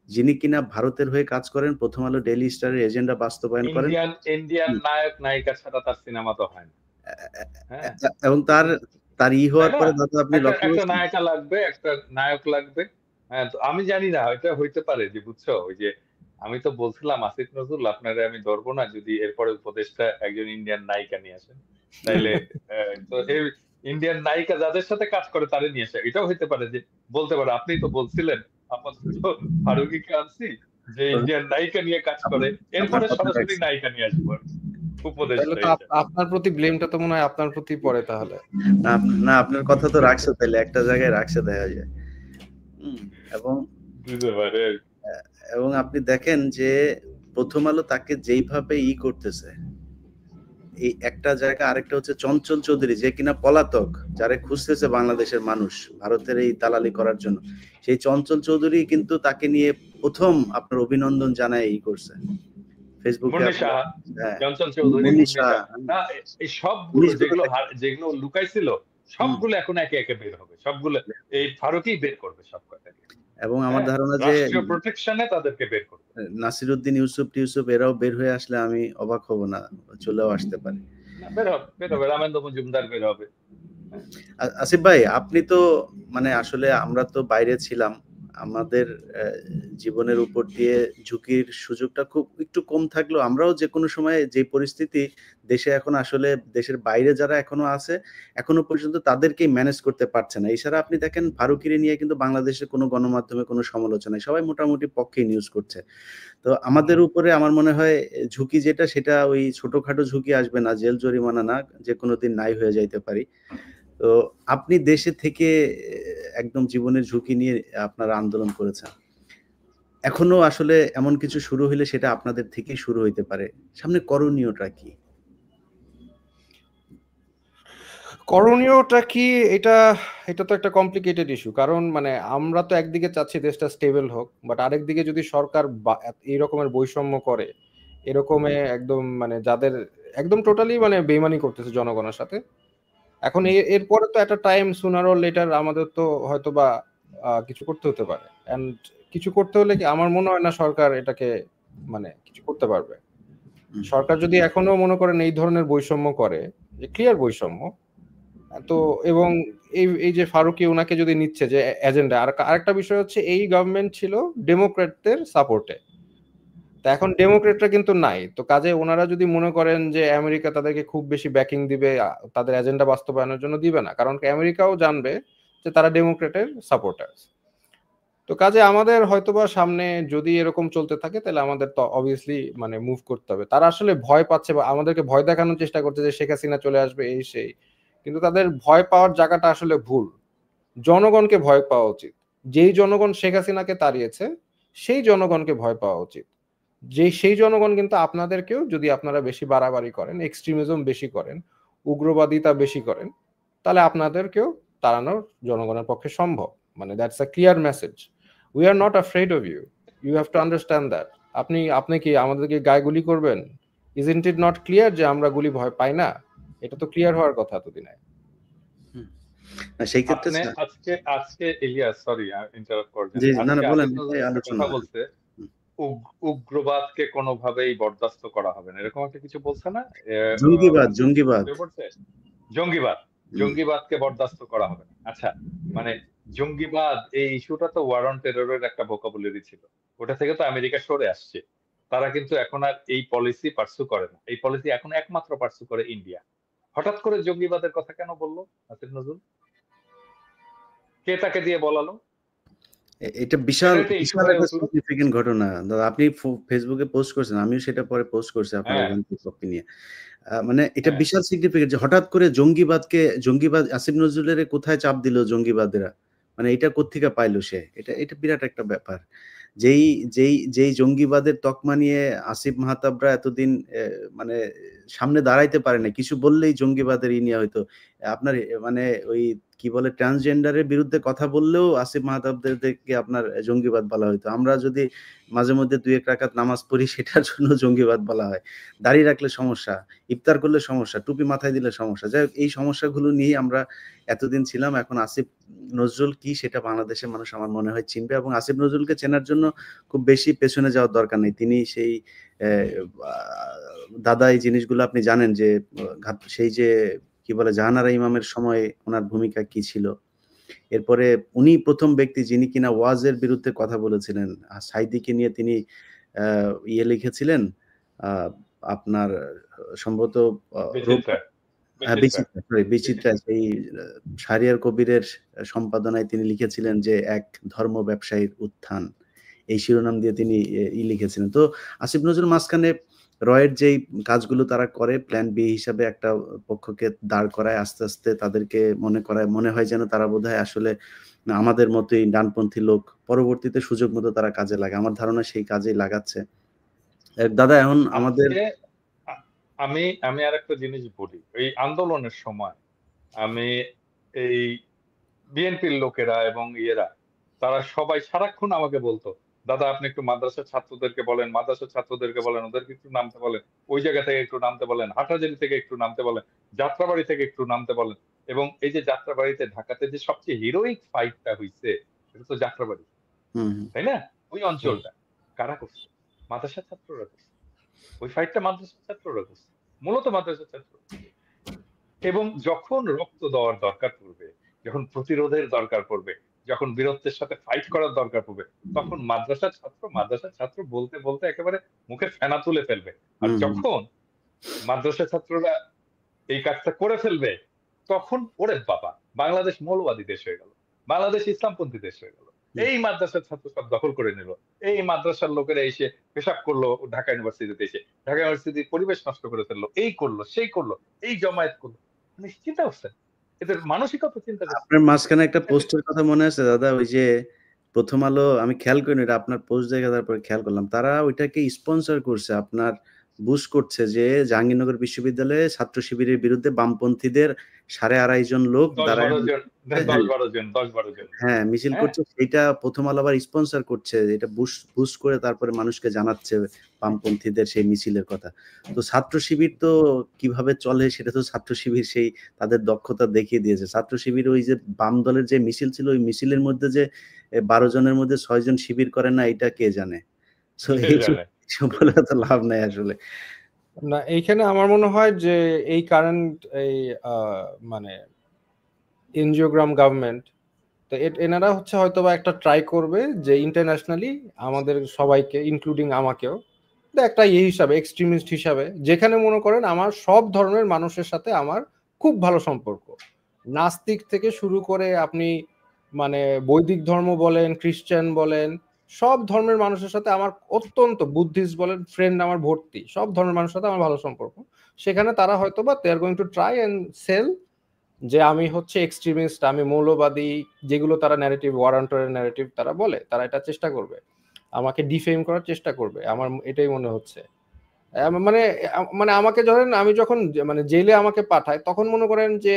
Speaker 1: যিনি কিনা ভারতের হয়ে কাজ করেন, 'প্রথম আলো', 'ডেইলি স্টারের' এজেন্ডা বাস্তবায়ন করেন।
Speaker 2: ইন্ডিয়ান
Speaker 1: হুম।
Speaker 2: নায়ক নায়িকা ছাড়া তার সিনেমা তো হয় না।
Speaker 1: এ এ এ
Speaker 2: হ্যাঁ?
Speaker 1: এবং তার
Speaker 2: তাই
Speaker 1: হওয়ার
Speaker 2: না?
Speaker 1: পরে দাদা আপনি লক্ষ্য
Speaker 2: একটা
Speaker 1: করছেন?
Speaker 2: নায়িকা লাগবে, একটা নায়ক লাগবে। হ্যাঁ, তো আমি জানি না এটা হইতে পারে যে বুঝছো? ওই যে আমি তো বলছিলাম আসিফ নজরুল আপনারে আমি ধরবো না যদি এরপরে উপদেষ্টা একজন ইন্ডিয়ান নায়িকা নিয়ে আসেন। তাইলে তো এই ইন্ডিয়ান নায়িকা যাদের সাথে কাজ করে তারে নিয়ে আসে। এটাও হইতে পারে যে বলতে পারে আপনি তো বলছিলেন আপাতত ফারুকীকে আনছি যে ইন্ডিয়ান নায়িকা নিয়ে কাজ করে।
Speaker 1: আপনার
Speaker 2: এরপরে
Speaker 1: কথা
Speaker 2: সরাসরি
Speaker 1: রাখছি।
Speaker 2: নায়িকা নিয়ে আসবো আরকি।
Speaker 3: তাহলে
Speaker 2: উপদেষ্টা
Speaker 3: তো
Speaker 2: হিসেবে।
Speaker 3: আপনার প্রতি ব্লেমটা তো মনে হয় আপনার প্রতি পড়ে তাহলে।
Speaker 1: না, আপনার কথা তো রাখছে, তাইলে একটা জায়গায় রাখছে দেখা যায়। হুম, এবং
Speaker 2: বুঝতে পারে আরকি।
Speaker 1: অ্যা এবং আপনি দেখেন যে 'প্রথম আলো' তাকে যেইভাবে করতেছে, এই একটা জায়গা, আরেকটা হচ্ছে চঞ্চল চৌধুরী যে কিনা পলাতক, যারে খুঁজতেছে বাংলাদেশের মানুষ ভারতের এই দালালি করার জন্য। সেই চঞ্চল চৌধুরী কিন্তু তাকে নিয়ে ১ম আপনার অভিনন্দন জানায় করছে। ফেসবুকে
Speaker 2: মুন্নি
Speaker 1: আপনার,
Speaker 2: সাহা,
Speaker 1: হ্যাঁ,
Speaker 2: চঞ্চল চৌধুরী, মুন্নি
Speaker 1: মনীষা,
Speaker 2: সাহা। না, এই সবগুলো
Speaker 1: জিনিসগুলো দেখেন।
Speaker 2: যেগুলো লুকাইছিল
Speaker 1: হুম,
Speaker 2: সবগুলো এখন একে একে বের হবে। সবগুলো এই ফারুকই বের করবে সব কটাকে।
Speaker 1: এবং আমার
Speaker 2: হ্যাঁ?
Speaker 1: ধারণা যে
Speaker 2: রাষ্ট্রীয় প্রোটেকশন এ তাদেরকে বের করবে।
Speaker 1: নাসিরুদ্দিন ইউসুফ এরাও বের হয়ে আসলে আমি অবাক হব না। চলেও আসতে পারে।
Speaker 2: না, বের হবে। রামেন্দ্র মজুমদার বের হবে। হ্যাঁ?
Speaker 1: আসিফ ভাই, আপনি তো মানে আসলে আমরা তো বাইরে ছিলাম। আমাদের জীবনের উপর দিয়ে ঝুঁকির সুযোগটা খুব একটু কম থাকলেও আমরাও যেকোনো সময় যে পরিস্থিতি দেশে এখন আসলে দেশের বাইরে যারা এখনো আছে, এখনো পর্যন্ত তাদেরকেই ম্যানেজ করতে পারছে না। এছাড়া আপনি দেখেন ফারুকীরে নিয়ে কিন্তু বাংলাদেশের কোনো গণমাধ্যমে কোনো সমালোচনা নাই। সবাই মোটামুটি পক্ষেই নিউজ করছে। তো আমাদের
Speaker 2: হুম।
Speaker 1: উপরে আমার মনে হয় ঝুঁকি যেটা সেটা ওই ছোটখাটো ঝুঁকি আসবে না। জেল জরিমানা না, যেকোনো দিন নাই হয়ে যাইতে পারি। তো আপনি দেশে থেকে একদম জীবনের ঝুঁকি নিয়ে আপনারা আন্দোলন করেছেন। এখনো আসলে এমন কিছু শুরু হইলে সেটা আপনাদের থেকেই শুরু হইতে পারে। সামনে করণীয়টা কি?
Speaker 3: করণীয়টা কি? এটা এটা তো একটা কমপ্লিকেটেড ইস্যু। কারণ মানে আমরা তো একদিকে চাচ্ছি দেশটা স্টেবল হোক, বাট আরেকদিকে যদি সরকার এই রকমের বৈষম্য করে, এরকমে একদম মানে যাদের একদম টোটালি মানে বেইমানি করতেছে জনগণের সাথে, এখন এরপরে তো একটা টাইম সুনার অর লেটার আমাদের তো হয়তো বা কিছু করতে হতে পারে। এন্ড কিছু করতে হলে কি আমার মনে হয় না সরকার এটাকে মানে কিছু করতে পারবে। সরকার যদি এখনো মনে করেন এই ধরনের বৈষম্য করে, যে ক্লিয়ার বৈষম্য, তো এবং এই যে ফারুকী ওনাকে যদি নিচ্ছে যে এজেন্ডা, আর আরেকটা বিষয় হচ্ছে এই গভর্নমেন্ট ছিল ডেমোক্র্যাটদের সাপোর্টে, তো এখন ডেমোক্রেটরা কিন্তু নাই, তো কাজে ওনারা যদি মনে করেন যে আমেরিকা তাদেরকে খুব বেশি ব্যাকিং দিবে তাদের এজেন্ডা বাস্তবায়নের জন্য, দিবে না, কারণ আমেরিকাও জানবে যে তারা ডেমোক্রেটের সাপোর্টার। তো কাজে আমাদের হয়তোবা সামনে যদি এরকম চলতে থাকে তাহলে আমাদের তো অবভিয়াসলি মানে মুভ করতে হবে। তারা আসলে ভয় পাচ্ছে বা আমাদেরকে ভয় দেখানোর চেষ্টা করছে যে শেখ হাসিনা চলে আসবে এই সেই, কিন্তু তাদের ভয় পাওয়ার জায়গাটা আসলে ভুল। জনগণকে ভয় পাওয়া উচিত। যেই জনগণ শেখ হাসিনাকে তাড়িয়েছে সেই জনগণকে ভয় পাওয়া উচিত। সেই জনগণ কিন্তু আপনাদেরকেও, যদি আপনারা বেশি বাড়াবাড়ি করেন, এক্সট্রিমিজম বেশি করেন, উগ্রবাদিতা বেশি করেন, তাহলে আপনাদেরকেও তাড়ানো জনগণের পক্ষে সম্ভব। মানে that's a clear message. We are not afraid of you, you have to understand that. আপনি কি আমাদেরকে গায়ে গুলি করবেন? ইজন্ট ইট নট ক্লিয়ার যে আমরা গুলি ভয় পাই না? এটা তো ক্লিয়ার হওয়ার কথা এতদিনে।
Speaker 1: সেই ক্ষেত্রে
Speaker 2: আপনি আজকে আজকে ইলিয়াস, সরি ইন্টারাপ্ট করছেন,
Speaker 1: জি, না,
Speaker 2: আজকে
Speaker 1: বলেন,
Speaker 2: আসিফ নজরুল
Speaker 1: এটাই
Speaker 2: একটা
Speaker 1: আলোচনা।
Speaker 2: কথা বলছে, উগ্রবাদকে কোনোভাবেই বরদাস্ত করা হবে না, এরকম একটা কিছু বলছে না?
Speaker 1: জঙ্গিবাদ,
Speaker 2: আসিফ
Speaker 1: জঙ্গিবাদ।
Speaker 2: পড়ছে জঙ্গিবাদ, জঙ্গিবাদকে বরদাস্ত করা হবে না। আচ্ছা, মানে জঙ্গিবাদ এই ইস্যুটা তো ওয়ার অন টেররের একটা ভোকাবুলারি ছিল, ওটা থেকে তো আমেরিকা সরে আসছে। তারা কিন্তু এখন আর এই পলিসি পার্সু করে না, এই পলিসি এখন একমাত্র পার্সু করে ইন্ডিয়া। হঠাৎ করে জঙ্গিবাদের কথা কেন বললো আসিফ নজরুল? কে তাকে দিয়ে বলালো?
Speaker 1: এটা বিশাল
Speaker 2: এটা ইস্যু
Speaker 1: বিশাল
Speaker 2: হয়ে
Speaker 1: একটা
Speaker 2: উঠলো।
Speaker 1: সিগনিফিকেন্ট ঘটনা দাদা। আপনি ফেসবুকে পোস্ট করছেন, আমিও সেটা পরে পোস্ট করছি আপনার
Speaker 2: হ্যাঁ,
Speaker 1: এজেন্ট পক্ষ নিয়ে। মানে এটা
Speaker 2: হ্যাঁ,
Speaker 1: বিশাল সিগনিফিকেন্ট যে হঠাৎ করে জঙ্গিবাদ আসিফ নজরুলের কোথায় চাপ দিল জঙ্গিবাদেরা? মানে এটা কোত্থেকে পাইলো সে? এটা বিরাট একটা ব্যাপার। যেই যেই জঙ্গিবাদের তকমা নিয়ে আসিফ মাহতাবরা এতদিন মানে সামনে দাঁড়াইতে পারে নাই। কিছু বললেই জঙ্গিবাদের নিয়া হইতো। আপনার মানে ওই কি বলে ট্রান্সজেন্ডারের বিরুদ্ধে কথা বললেও আসিফ মাহতাবদেরকে আপনার জঙ্গিবাদ বলা হইতো। আমরা যদি মাঝে মধ্যে ২-১ রাকাত নামাজ পড়ি সেটার জন্য জঙ্গিবাদ বলা হয়। দাড়ি রাখলে সমস্যা, ইফতার করলে সমস্যা, টুপি মাথায় দিলে সমস্যা। যাই হোক, এই সমস্যাগুলো নিয়েই আমরা এতদিন ছিলাম। এখন আসিফ নজরুল কি সেটা বাংলাদেশের মানুষ আমার মনে হয় চিনবে, এবং আসিফ নজরুলকে চেনার জন্য খুব বেশি পেছনে যাওয়ার দরকার নেই। তিনি সেই আ দাদা, এই জিনিসগুলো আপনি জানেন যে সেই যে কি বলে জাহানারা ইমামের সময় উনার ভূমিকা কি ছিল। এরপরে উনি ১ম ব্যক্তি যিনি কিনা ওয়াজের বিরুদ্ধে কথা বলেছিলেন। সাঈদীকে নিয়ে তিনি আ লিখেছিলেন, আ আপনার সম্ভবত রোব
Speaker 2: বিচিত্রা,
Speaker 1: হ্যাঁ,
Speaker 2: বিচিত্রা,
Speaker 1: বিচিত্রা সেই শাহরিয়ার কবিরের সম্পাদনায় তিনি লিখেছিলেন যে, "এক ধর্ম ব্যবসায়ীর উত্থান।" এই শিরোনাম দিয়ে তিনি লিখেছিলেন। তো আসিফ নজরুল মাঝখানে রয়ের যেই কাজগুলো তারা করে প্ল্যান বি হিসাবে একটা পক্ষকে দাঁড় করায়, আস্তে, আস্তে তাদেরকে মনে হয় যেন তারা বোধহয় আসলে আমাদের মতোই ডানপন্থী লোক। পরবর্তীতে সুযোগ মতো তারা কাজে লাগায়। আমার ধারণা সেই কাজেই লাগাচ্ছে। দাদা এখন আমাদের
Speaker 2: আজকে আ- আমি আরেকটা জিনিস বলি, এই আন্দোলনের সময় আমি এই বিএনপির লোকেরা এবং ইয়েরা, তারা সবাই সারাক্ষণ আমাকে বলতো, দাদা আপনি একটু মাদ্রাসার ছাত্রদেরকে বলেন, মাদ্রাসার ছাত্রদেরকে বলেন, ওদেরকে একটু নামতে বলেন, ওই জায়গা থেকে একটু নামতে বলেন, হাটহাজারী থেকে একটু নামতে বলেন, যাত্রাবাড়ি থেকে একটু নামতে বলেন। এবং এই যে যাত্রাবাড়িতে ঢাকাতে যে সবচেয়ে হিরোইক ফাইটটা হইছে, এটা তো যাত্রাবাড়ি,
Speaker 1: হুম, হুম।
Speaker 2: তাই না? ওই অঞ্চলটা কারা করছে? মাদ্রাসার ছাত্ররা করছে। ওই ফাইটটা মাদ্রাসার ছাত্ররা করছে, মূলত মাদ্রাসার ছাত্র। এবং যখন রক্ত দেওয়ার দরকার পড়বে, যখন প্রতিরোধের দরকার পড়বে, যখন বীরত্বের সাথে ফাইট করার দরকার পড়বে, তখন মাদ্রাসার ছাত্র বলতে বলতে একেবারে মুখে ফেনা তুলে ফেলবে। আর
Speaker 1: হুম, হুম।
Speaker 2: যখন মাদ্রাসা ছাত্ররা এই কাজটা করে ফেলবে, তখন ওরে বাবা, বাংলাদেশ মৌলবাদী দেশ হয়ে গেল, বাংলাদেশ ইসলামপন্থী দেশ হয়ে গেল।
Speaker 1: হুম,
Speaker 2: এই মাদ্রাসার ছাত্র সব দখল করে নিল, এই মাদ্রাসার লোকেরা এসে পেশাব করলো ঢাকা ইউনিভার্সিটিতে, এসে ঢাকা ইউনিভার্সিটির পরিবেশ নষ্ট করে ফেললো, এই করলো সেই করলো, এই জমায়েত করলো। মানে চিন্তা করছেন এদের মানসিকতা? চিন্তা করছেন?
Speaker 1: আপনার মাঝখানে একটা পোস্টের কথা মনে আছে দাদা? ওই যে প্রথম আলো আমি খেয়াল করিনি, এটা আপনার পোস্ট দেখে তারপরে খেয়াল করলাম। তারা ওইটাকে স্পন্সর করছে, আপনার বুস্ট করছে যে জাহাঙ্গীরনগর বিশ্ববিদ্যালয়ে ছাত্র শিবিরের বিরুদ্ধে বামপন্থীদের 2.5 জন লোক
Speaker 2: 10-12 জন,
Speaker 1: হ্যাঁ,
Speaker 2: 10-12 জন, 10-12 জন।
Speaker 1: হ্যাঁ, মিছিল
Speaker 2: হ্যাঁ,
Speaker 1: করছে। সেইটা প্রথম আলো আবার স্পন্সর করছে। এটা বুস্ট করে তারপরে মানুষকে জানাচ্ছে বামপন্থীদের সেই মিছিলের কথা। তো ছাত্র শিবির তো কিভাবে চলে সেটা তো ছাত্র শিবির সেই তাদের দক্ষতা দেখিয়ে দিয়েছে। ছাত্র শিবির ওই যে বাম দলের যে মিছিল ছিল, ওই মিছিলের মধ্যে যে 12 জনের মধ্যে 6 জন শিবির করে না, এটা কে জানে? সো
Speaker 2: কে
Speaker 1: এইসব
Speaker 2: জানে?
Speaker 1: এসব বলে তো লাভ নাই আসলে।
Speaker 3: না, এইখানে আমার মনে হয় যে এই কারেন্ট এই মানে এনজিওগ্রাম গভর্নমেন্ট, তো এনারা হচ্ছে হয়তোবা একটা ট্রাই করবে যে ইন্টারন্যাশনালি আমাদের সবাইকে ইনক্লুডিং আমাকেও একটা ইয়ে হিসাবে, এক্সট্রিমিস্ট হিসাবে, যেখানে মনে করেন আমার সব ধরনের মানুষের সাথে আমার খুব ভালো সম্পর্ক, নাস্তিক থেকে শুরু করে আপনি মানে বৈদিক ধর্ম বলেন, খ্রিস্টান বলেন, সব ধর্মের মানুষের সাথে আমার অত্যন্ত, বুদ্ধিস্ট বলেন, ফ্রেন্ড আমার ভর্তি, সব ধর্মের মানুষের সাথে আমার ভালো সম্পর্ক। সেখানে তারা হয়তো বা they are going to try and sell যে আমি হচ্ছে এক্সট্রিমিস্ট, আমি মৌলবাদী, যেগুলো তারা ন্যারেটিভ, ওয়ারান্টের ন্যারেটিভ তারা বলে, তারা এটা চেষ্টা করবে, আমাকে ডিফেম করার চেষ্টা করবে, আমার এটাই মনে হচ্ছে। মানে মানে আমাকে ধরেন, আমি যখন মানে জেলে আমাকে পাঠায়, তখন মনে করেন যে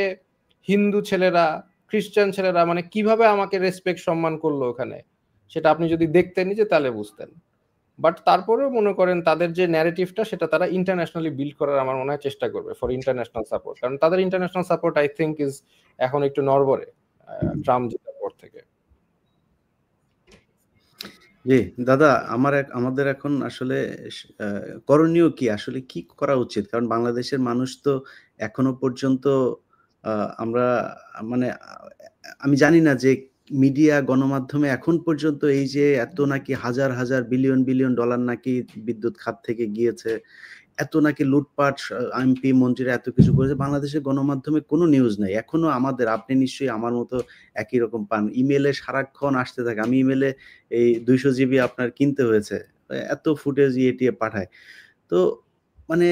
Speaker 3: হিন্দু ছেলেরা, খ্রিস্টান ছেলেরা মানে কিভাবে আমাকে রেসপেক্ট সম্মান করলো ওখানে, সেটা আপনি যদি দেখতেনই যে তাহলে বুঝতেন। বাট তারপরেও মনে করেন তাদের যে ন্যারেটিভটা সেটা তারা ইন্টারন্যাশনালি বিল্ড করার আমার মনে হয় চেষ্টা করবে ফর ইন্টারন্যাশনাল সাপোর্ট, কারণ তাদের international support I think is এখন একটু নড়বড়ে ট্রাম্প জেতার পর থেকে।
Speaker 1: জি, দাদা আমাদের এখন আসলে আ করণীয় কি? আসলে কি করা উচিত? কারণ বাংলাদেশের মানুষ তো এখনো পর্যন্ত আ আমরা মানে আমি জানি না যে মিডিয়া গণমাধ্যমে এখন পর্যন্ত এই যে এত নাকি হাজার, হাজার বিলিয়ন ডলার নাকি বিদ্যুৎ খাত থেকে গিয়েছে। এত নাকি লুটপাট এমপি মন্ত্রীরা এত কিছু করেছে। বাংলাদেশের গণমাধ্যমে কোনো নিউজ নাই। এখনো আপনি নিশ্চয়ই আমার মতো একই রকম পান। ইমেইলে সারাক্ষণ আসতে থাকে। আমি ইমেইলে এই 200 জিবি আপনার কিনতে হয়েছে। এত ফুটেজ ইয়ে-টিয়ে পাঠায়। তো মানে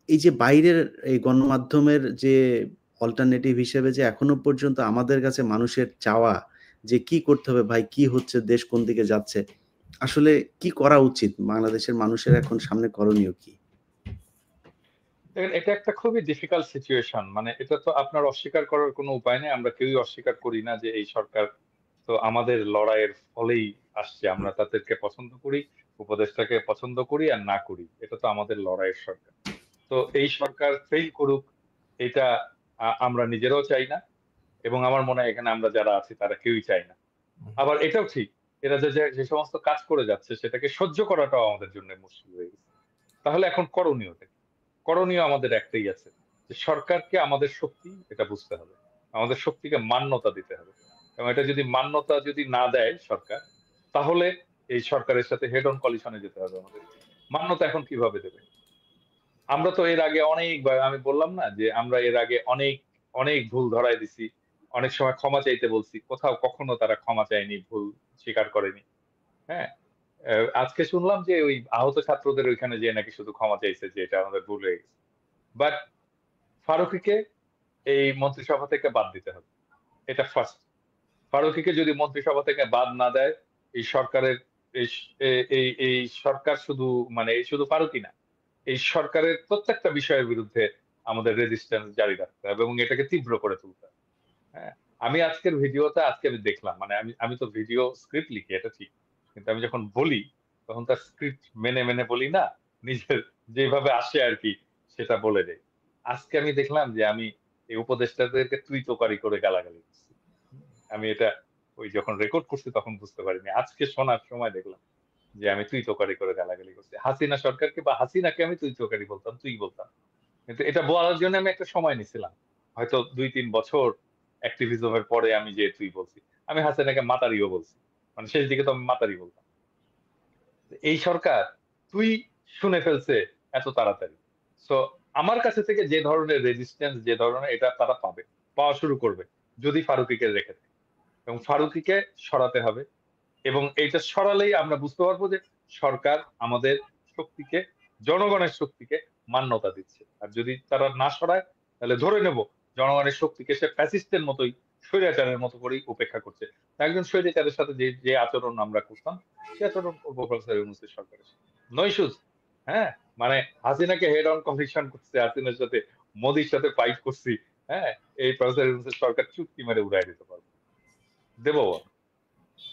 Speaker 1: এই যে বাইরের এই গণমাধ্যমের যে অল্টারনেটিভ হিসেবে যে এখনো পর্যন্ত আমাদের কাছে মানুষের চাওয়া যে কি করতে হবে ভাই, কি হচ্ছে, দেশ কোন দিকে যাচ্ছে? আসলে কি করা উচিত? বাংলাদেশের মানুষের এখন সামনে করণীয় কি?
Speaker 2: দেখেন, এটা একটা খুবই ডিফিকাল্ট সিচুয়েশন। মানে এটা তো আপনার অস্বীকার করার কোনো উপায় নেই। আমরা কেউই অস্বীকার করি না যে এই সরকার তো আমাদের লড়াইয়ের ফলেই আসছে। আমরা তাদেরকে পছন্দ করি, উপদেষ্টাকে পছন্দ করি আর না করি। এটা তো আমাদের লড়াইয়ের সরকার। তো এই সরকার ফেইল করুক, এটা আমরা নিজেরাও চাই না, এবং আমার মনে হয় এখানে আমরা যারা আছি তারা কেউই চাই না। আবার এটাও ঠিক, এরা যে সমস্ত কাজ করে যাচ্ছে সেটাকে সহ্য করাটাও আমাদের জন্য মুশকিল হয়ে গেছে। তাহলে এখন করণীয়টা কি? করণীয় আমাদের একটাই আছে, যে সরকারকে আমাদের শক্তি এটা বুঝতে হবে। আমাদের শক্তিকে মান্যতা দিতে হবে। এবং এটা যদি মান্যতা না দেয় সরকার, তাহলে এই সরকারের সাথে হেড অন কলিশনে যেতে হবে আমাদের। মান্যতা এখন কিভাবে দেবে? আমরা তো এর আগে অনেকবার, আমি বললাম না যে আমরা এর আগে অনেক ভুল ধরায় দিছি। অনেক সময় ক্ষমা চাইতে বলছি। কোথাও কখনো তারা ক্ষমা চায়নি, ভুল স্বীকার করেনি। হ্যাঁ? আজকে শুনলাম যে ওই আহত ছাত্রদের ওইখানে যেয়ে নাকি শুধু ক্ষমা চাইছে যে এটা আমাদের ভুল হয়ে গেছে। বাট ফারুকীকে এই মন্ত্রিসভা থেকে বাদ দিতে হবে। এটা ফার্স্ট। ফারুকীকে যদি মন্ত্রিসভা থেকে বাদ না দেয়, এই সরকারের এই স এ এই এই সরকার শুধু, মানে এই শুধু ফারুকী না, এই সরকারের প্রত্যেকটা বিষয়ের বিরুদ্ধে আমাদের রেজিস্ট্যান্স জারি রাখতে হবে এবং এটাকে তীব্র করে তুলতে হবে। হ্যাঁ? আমি আজকের ভিডিওতে আমি দেখলাম, মানে আমি তো ভিডিও স্ক্রিপ্ট লিখি, এটা ঠিক। কিন্তু আমি যখন বলি তখন তার স্ক্রিপ্ট মেনে বলি না। নিজের যেভাবে আসে আরকি সেটা বলে দেই। আজকে আমি দেখলাম যে আমি এই উপদেষ্টাদেরকে তুই তোকারি করে গালাগালি করছি। হুম? আমি এটা ওই যখন রেকর্ড করছি তখন বুঝতে পারিনি। আজকে শোনার সময় দেখলাম যে আমি তুই তোকারি করে গালাগালি করছি। হাসিনা সরকারকে বা হাসিনাকে আমি তুই তোকারি বলতাম, তুই বলতাম। কিন্তু এটা বলার জন্য আমি একটা সময় নিছিলাম। হয়তো ২-৩ বছর অ্যাক্টিভিজম এর পরে আমি যে তুই বলছি। আমি হাসিনাকে মাতারিও বলছি। মানে শেষ দিকে তো আমি মাতারি বলতাম। এই সরকার তুই শুনে ফেলছে এত তাড়াতাড়ি। সো আমার কাছে থেকে যে ধরনের রেজিস্ট্যান্স, যে ধরনের, এটা তারা পাবে। পাওয়া শুরু করবে যদি ফারুকীকে রেখে দেয়। এবং ফারুকীকে সরাতে হবে। এবং এইটা সরালেই আমরা বুঝতে পারবো যে সরকার আমাদের শক্তিকে, জনগণের শক্তিকে মান্যতা দিচ্ছে। আর যদি তারা না সরায়, তাহলে ধরে নেব জনগণের শক্তিকে সে ফ্যাসিস্টের মতোই স্বৈরাচারের মতো করেই উপেক্ষা করছে। একজন স্বৈরাচারের সাথে যে যে আচরণ আমরা করতাম, সে আচরণ করবো প্রফেসর ইউনূসের সরকারের সাথে। No issues. হ্যাঁ, মানে হাসিনাকে হেড অন কমিশন করছে, হাসিনার সাথে মোদির সাথে ফাইট করছি। হ্যাঁ, এই প্রফেসর ইউনূসের সরকার চুটকি মেরে উড়াই দিতে পারবে। দেবো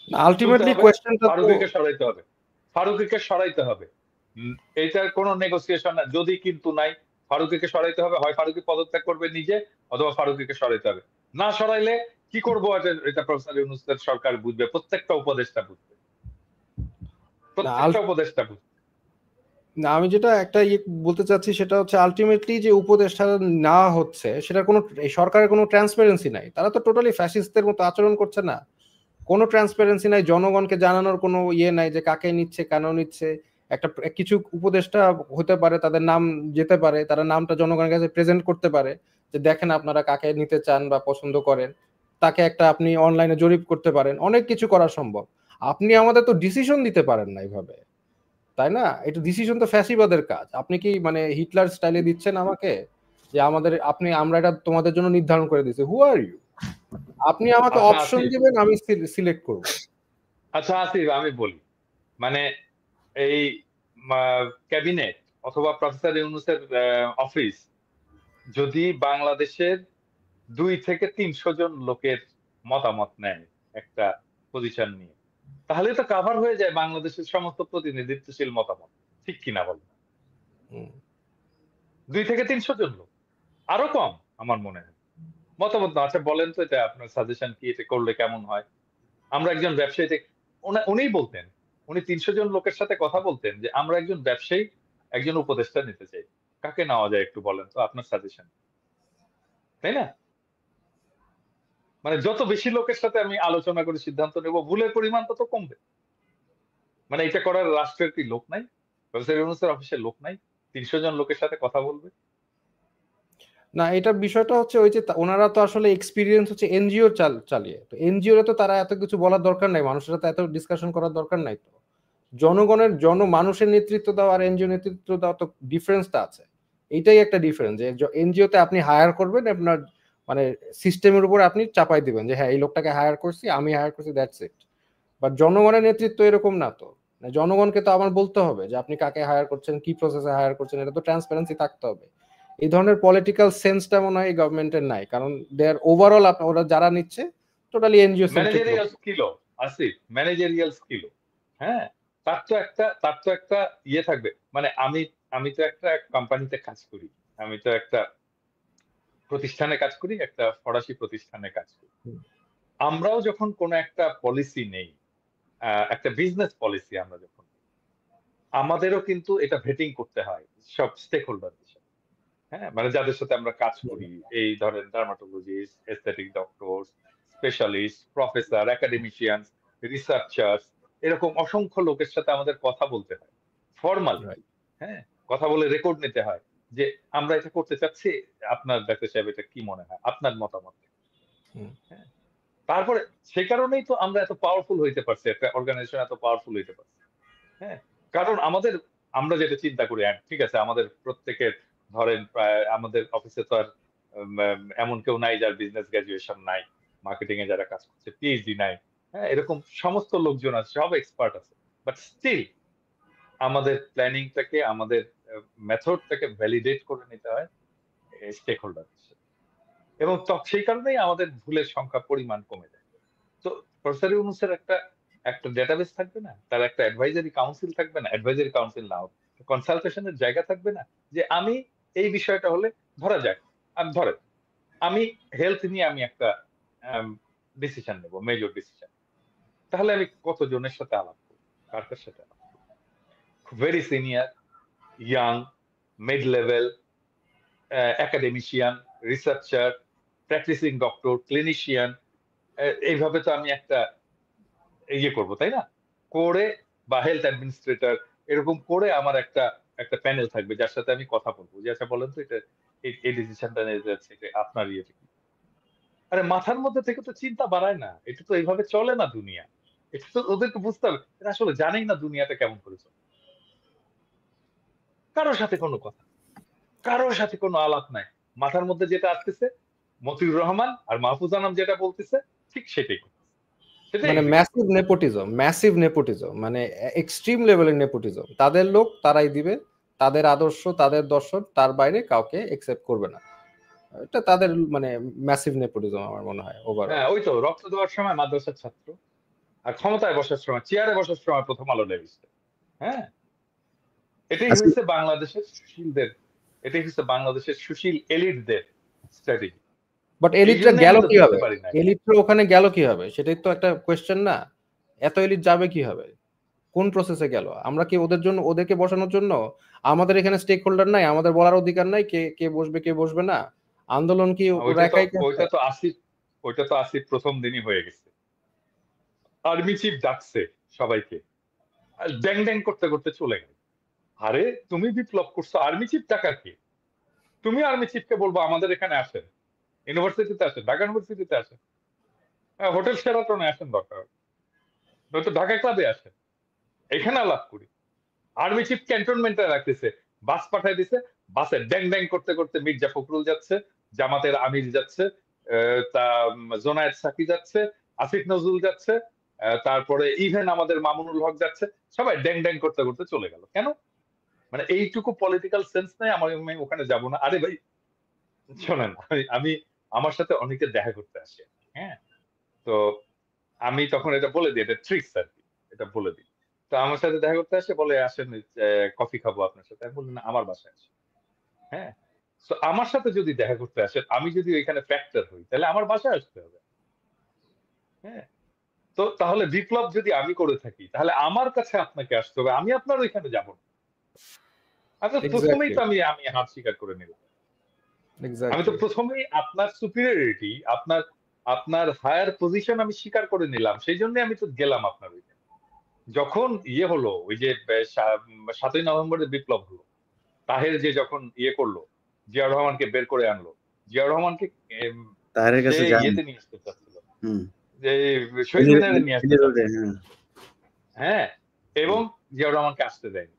Speaker 2: তুলতে
Speaker 3: আলটিমেটলি
Speaker 2: হবে,
Speaker 3: কোয়েশ্চেনটা তো
Speaker 2: ফারুকীকে সরাইতে হবে, ফারুকীকে সরাইতে হবে। এইটার কোনো নেগোসিয়েশন না, যদি কিন্তু নাই। ফারুকীকে সরাইতে হবে, হয় ফারুকী পদত্যাগ করবে নিজে, অথবা ফারুকীকে সরাইতে হবে। না সরাইলে কি করবো, এটা প্রফেসর ইউনূসের সরকার বুঝবে, প্রত্যেকটা উপদেষ্টা বুঝবে,
Speaker 3: না
Speaker 2: প্রত্যেকটা উপদেষ্টা বুঝবে।
Speaker 3: না, আমি যেটা একটা বলতে চাচ্ছি সেটা হচ্ছে আলটিমেটলি যে উপদেষ্টা না হচ্ছে সেটা কোনো এই সরকারের কোনো ট্রান্সপারেন্সি নাই। তারা তো টোটালি ফ্যাসিস্টদের মতো আচরণ করছে না, কোনো ট্রান্সপারেন্সি নাই, জনগণকে জানানোর কোনো ইয়ে নাই যে কাকে নিচ্ছে কেন নিচ্ছে। একটা কিছু উপদেষ্টা হতে পারে, তাদের নাম যেতে পারে, তারা নামটা জনগণের কাছে প্রেজেন্ট করতে পারে যে দেখেন আপনারা কাকে নিতে চান বা পছন্দ করেন, তাকে একটা আপনি অনলাইনে জরিপ করতে পারেন, অনেক কিছু করা সম্ভব। আপনি আমাদের তো ডিসিশন দিতে পারেন না এইভাবে, তাই না? এটা ডিসিশন তো ফ্যাসিবাদের কাজ। আপনি কি মানে হিটলার স্টাইলে দিচ্ছেন আমাকে যে আমরা এটা তোমাদের জন্য নির্ধারণ করে দিয়েছি? হু আর ইউ? আপনি আমাকে
Speaker 2: আচ্ছা
Speaker 3: অপশন
Speaker 2: আসিফ,
Speaker 3: দিবেন, আমি সিলেক্ট করব।
Speaker 2: আচ্ছা আসিফ, আমি বলি, মানে এই ক্যাবিনেট অথবা প্রফেসর ইউনূসের অফিস যদি বাংলাদেশের 200 থেকে 300 জন লোকের মতামত নেয় একটা পজিশন নিয়ে, তাহলে তো কাভার হয়ে যায় বাংলাদেশের সমস্ত প্রতিনিধিত্বশীল মতামত। ঠিক কিনা বলেন?
Speaker 3: হুম।
Speaker 2: 200 থেকে 300 জন লোক, আরো কম আমার মনে হয় মতামত না। আচ্ছা বলেন তো, এটা আপনার সাজেশন কি, এটা করলে কেমন হয়? আমরা একজন ব্যবসায়ী উনিই বলতেন, উনি 300 জন লোকের সাথে কথা বলতেন যে আমরা একজন ব্যবসায়ী একজন উপদেষ্টা নিতে চাই, কাকে নেওয়া যায় একটু বলেন তো আপনার সাজেশন, তাই না? মানে যত বেশি লোকের সাথে আমি আলোচনা করে সিদ্ধান্ত নেব, ভুলের পরিমাণ তত কমবে। মানে এটা করার রাষ্ট্রের কি লোক নাই? প্রফেসর ইউনূসের অফিসে লোক নাই 300 জন লোকের সাথে কথা বলবে?
Speaker 3: না, এটা বিষয়টা হচ্ছে ওই যে ওনারা তো আসলে এক্সপিরিয়েন্স হচ্ছে এনজিও চালিয়ে, তো এনজিও তো তারা এত কিছু বলার দরকার নাই, মানুষের সাথে এত ডিসকাশন করার দরকার নাই। তো মানুষের নেতৃত্ব দাও আর এনজিও নেতৃত্ব দাও, তো ডিফারেন্সটা আছে। এইটাই একটা ডিফারেন্স যে এনজিওতে আপনি হায়ার করবেন আপনার মানে সিস্টেমের উপর আপনি চাপাই দিবেন যে হ্যাঁ এই লোকটাকে হায়ার করছি, আমি হায়ার করছি, দ্যাটস ইট। বাট জনগণের নেতৃত্ব এরকম না তো। মানে জনগণকে তো আমার বলতে হবে যে আপনি কাকে হায়ার করছেন, কি প্রসেসে হায়ার করছেন, এটা তো ট্রান্সপারেন্সি থাকতে হবে। এই ধরনের পলিটিক্যাল সেন্সটা মনে হয় গভর্নমেন্টের নাই, কারণ দেয়ার ওভারঅল ওরা যারা নিচ্ছে টোটালি এনজিও সেন্ট্রিক লোক।
Speaker 2: ম্যানেজারিয়াল স্কিলও আসিফ, ম্যানেজারিয়াল স্কিলও, হ্যাঁ, তার তো একটা ইয়ে থাকবে। মানে আমি তো একটা কোম্পানিতে কাজ করি, আমি তো একটা প্রতিষ্ঠানে কাজ করি, একটা ফরাসি প্রতিষ্ঠানে কাজ করি। আমরাও যখন কোন একটা পলিসি নেই, একটা বিজনেস পলিসি আমরা যখন নিই, আমাদেরও কিন্তু এটা ভেটিং করতে হয় সব স্টেক হোল্ডারদের সাথে। হ্যাঁ, মানে যাদের সাথে আমরা কাজ করি, এই ধরেন dermatologist, aesthetic doctor, specialist, professor, academician, researcher, এরকম অসংখ্য লোকের সাথে আমাদের কথা বলতে হয় ফর্মালি। হ্যাঁ, কথা বলে রেকর্ড নিতে হয় যে আমরা এটা করতে চাচ্ছি, আপনার ডাক্তার সাহেব এটা কি মনে হয়, আপনার মতামত। হ্যাঁ, তারপরে সেই কারণেই তো আমরা এত পাওয়ারফুল হইতে পারছি, একটা অর্গানাইজেশন এত পাওয়ারফুল হইতে পারছে। হ্যাঁ, কারণ আমরা যেটা চিন্তা করি, ঠিক আছে, আমাদের প্রত্যেকের ধরেন প্রায় আমাদের অফিসে তো আর এমন কেউ নাই যার বিজনেস গ্রাজুয়েশন নাই, মার্কেটিং এ যারা কাজ করছে পিএইচডি নাই। হ্যাঁ, এরকম সমস্ত লোকজন আছে, সব এক্সপার্ট আছে। বাট স্টিল আমাদের প্ল্যানিংটাকে, আমাদের মেথডটাকে ভ্যালিডেট করে নিতে হয় স্টেক হোল্ডার, এবং সেই কারণেই আমাদের ভুলের সংখ্যা পরিমাণ কমে যায়। তো প্রফেসর ইউনূসের একটা একটা ডেটাবেস থাকবে না, তার একটা অ্যাডভাইজারি কাউন্সিল থাকবে না, অ্যাডভাইজারি কাউন্সিল নাও কনসালটেশনের জায়গা থাকবে না, যে আমি এই বিষয়টা হলে ধরা যাক, আমি হেলথ নিয়ে আমি একটা ডিসিশন নেব, মেজর ডিসিশন, তাহলে আমি কতজনের সাথে আলাপ করবো, কার কার সাথে আলাপ করবো? Very senior, young, mid level, academician, researcher, practising doctor, clinician, এইভাবে তো আমি একটা ইয়ে করবো, তাই না? করে, বা হেলথ অ্যাডমিনিস্ট্রেটর, এরকম করে আমার একটা একটা প্যানেল থাকবে যার সাথে আমি কথা বলবো যে আচ্ছা বলেন তো এটা এই ডিসিশনটা নিয়ে যাচ্ছে, এটা আপনার ইয়েটা কি? আরে মাথার মধ্যে থেকে তো চিন্তা বাড়ায় না, এটা তো এইভাবে চলে না দুনিয়া। এটা তো ওদেরকে বুঝতে হবে, এরা আসলে জানেই না দুনিয়াটা কেমন করে চলে। কারোর সাথে কোনো কথা, কারোর সাথে কোনো আলাপ নাই, মাথার মধ্যে যেটা আসতেছে মতিউর রহমান আর মাহফুজ আনাম যেটা বলতেছে ঠিক সেটাই
Speaker 3: মানে ম্যাসিভ নেপোটিজম, মানে এক্সট্রিম লেভেলের নেপোটিজম। তাদের লোক তারাই দিবে, তাদের আদর্শ, তাদের দর্শন, তার বাইরে কাউকে একসেপ্ট করবে না। এটা তাদের মানে ম্যাসিভ নেপোটিজম আমার মনে হয় ওভারঅল।
Speaker 2: হ্যাঁ, ওই তো রক্ত দেওয়ার সময় মাদ্রাসার ছাত্র, আর ক্ষমতায় বসার সময়, চেয়ারে বসার সময় প্রথম আলো লেগেছে। হ্যাঁ, এটাই
Speaker 1: আচ্ছা,
Speaker 2: হচ্ছে বাংলাদেশের সুশীলদের, এটাই হচ্ছে বাংলাদেশের সুশীল এলিটদের স্ট্র্যাটেজি।
Speaker 3: বাট
Speaker 2: এই
Speaker 3: এলিটরা
Speaker 2: জন্য
Speaker 3: গেল
Speaker 2: আমরা
Speaker 3: কিভাবে?
Speaker 2: বুঝতে পারি না।
Speaker 3: এলিটরা ওখানে গেল কিভাবে? সেটাই তো একটা কোয়েশ্চেন না? এত এলিট যাবে কিভাবে? কোন প্রসেসে গেল? আমরা কি ওদের জন্য, ওদেরকে বসানোর জন্য? আমাদের এখানে স্টেক হোল্ডার নাই? আমাদের বলার অধিকার নাই কে কে বসবে কে বসবে না? আন্দোলন কি ওরা একাই করছে?
Speaker 2: ওইটা তো আসিফ প্রথম দিনই হয়ে গেছে। আর্মি চিফ ডাকছে সবাইকে, আর ড্যাং ড্যাং করতে করতে চলে গেল। আরে তুমি বিপ্লব করছো, আর্মি চিফ ডাকার কে? তুমি আর্মি চিফকে বলবো আমাদের এখানে আসেন, ইউনিভার্সিটিতে আসেন, ঢাকা ইউনিভার্সিটিতে আসেন, হোটেল শেরাটনে আসেন, দরকার নয়তো ঢাকা ক্লাবে আসেন, এখানে আলাপ করি। আর্মি চিফ ক্যান্টনমেন্টে রাখতেছে, বাস পাঠাই দিছে, বাসে ড্যাং ড্যাং করতে করতে মির্জা ফখরুল যাচ্ছে, জামাতের আমির যাচ্ছে, জোনায়েদ সাকি যাচ্ছে, আসিফ নজরুল যাচ্ছে, তারপরে ইভেন আমাদের মামুনুল হক যাচ্ছে, সবাই ড্যাং ড্যাং করতে করতে চলে গেল। কেন? মানে এইটুকু পলিটিক্যাল সেন্স নাই আমি ওখানে যাব না? আরে ভাই শোনেন, আমি আমার সাথে অনেকে দেখা করতে আসে, হ্যাঁ, তো আমি তখন এটা বলে দিই, এটা ট্রিক্স আর কি, এটা বলে দিই। তো আমার সাথে দেখা করতে আসে, বলে আসেন কফি খাবো আপনার সাথে। আমি বললাম না, আমার বাসায় আসেন। হ্যাঁ, তো আমার সাথে যদি দেখা করতে আসেন, আমি যদি ওইখানে ফ্যাক্টর হই, তাহলে আমার বাসায় আসতে হবে। হ্যাঁ, তো তাহলে বিপ্লব যদি আমি করে থাকি, তাহলে আমার কাছে আপনাকে আসতে হবে, আমি আপনার ওইখানে যাব না। আচ্ছা, প্রথমেই তো আমি আমি হাত স্বীকার করে নিলাম। আমি তো প্রথমেই আপনার সুপিরিয়রিটি, আপনার আপনার হায়ার পজিশন আমি স্বীকার করে নিলাম, সেই জন্য আমি তো গেলাম আপনার ওইখানে। যখন ইয়ে হলো, ওই যে 7ই নভেম্বরের বিপ্লব হলো, তাহের যে যখন ইয়ে করলো, জিয়াউর রহমানকে বের করে আনলো, জিয়াউর রহমানকে
Speaker 1: তাহেরের
Speaker 2: সে
Speaker 1: কাছে যান।
Speaker 2: ইয়েতে নিয়ে আসতে চাচ্ছিল,
Speaker 1: হুম।
Speaker 2: যে শহীদ মিনারে নিয়ে আসতে চাচ্ছিল।
Speaker 1: হ্যাঁ।
Speaker 2: হ্যাঁ, এবং জিয়াউর রহমানকে আসতে দেয়নি,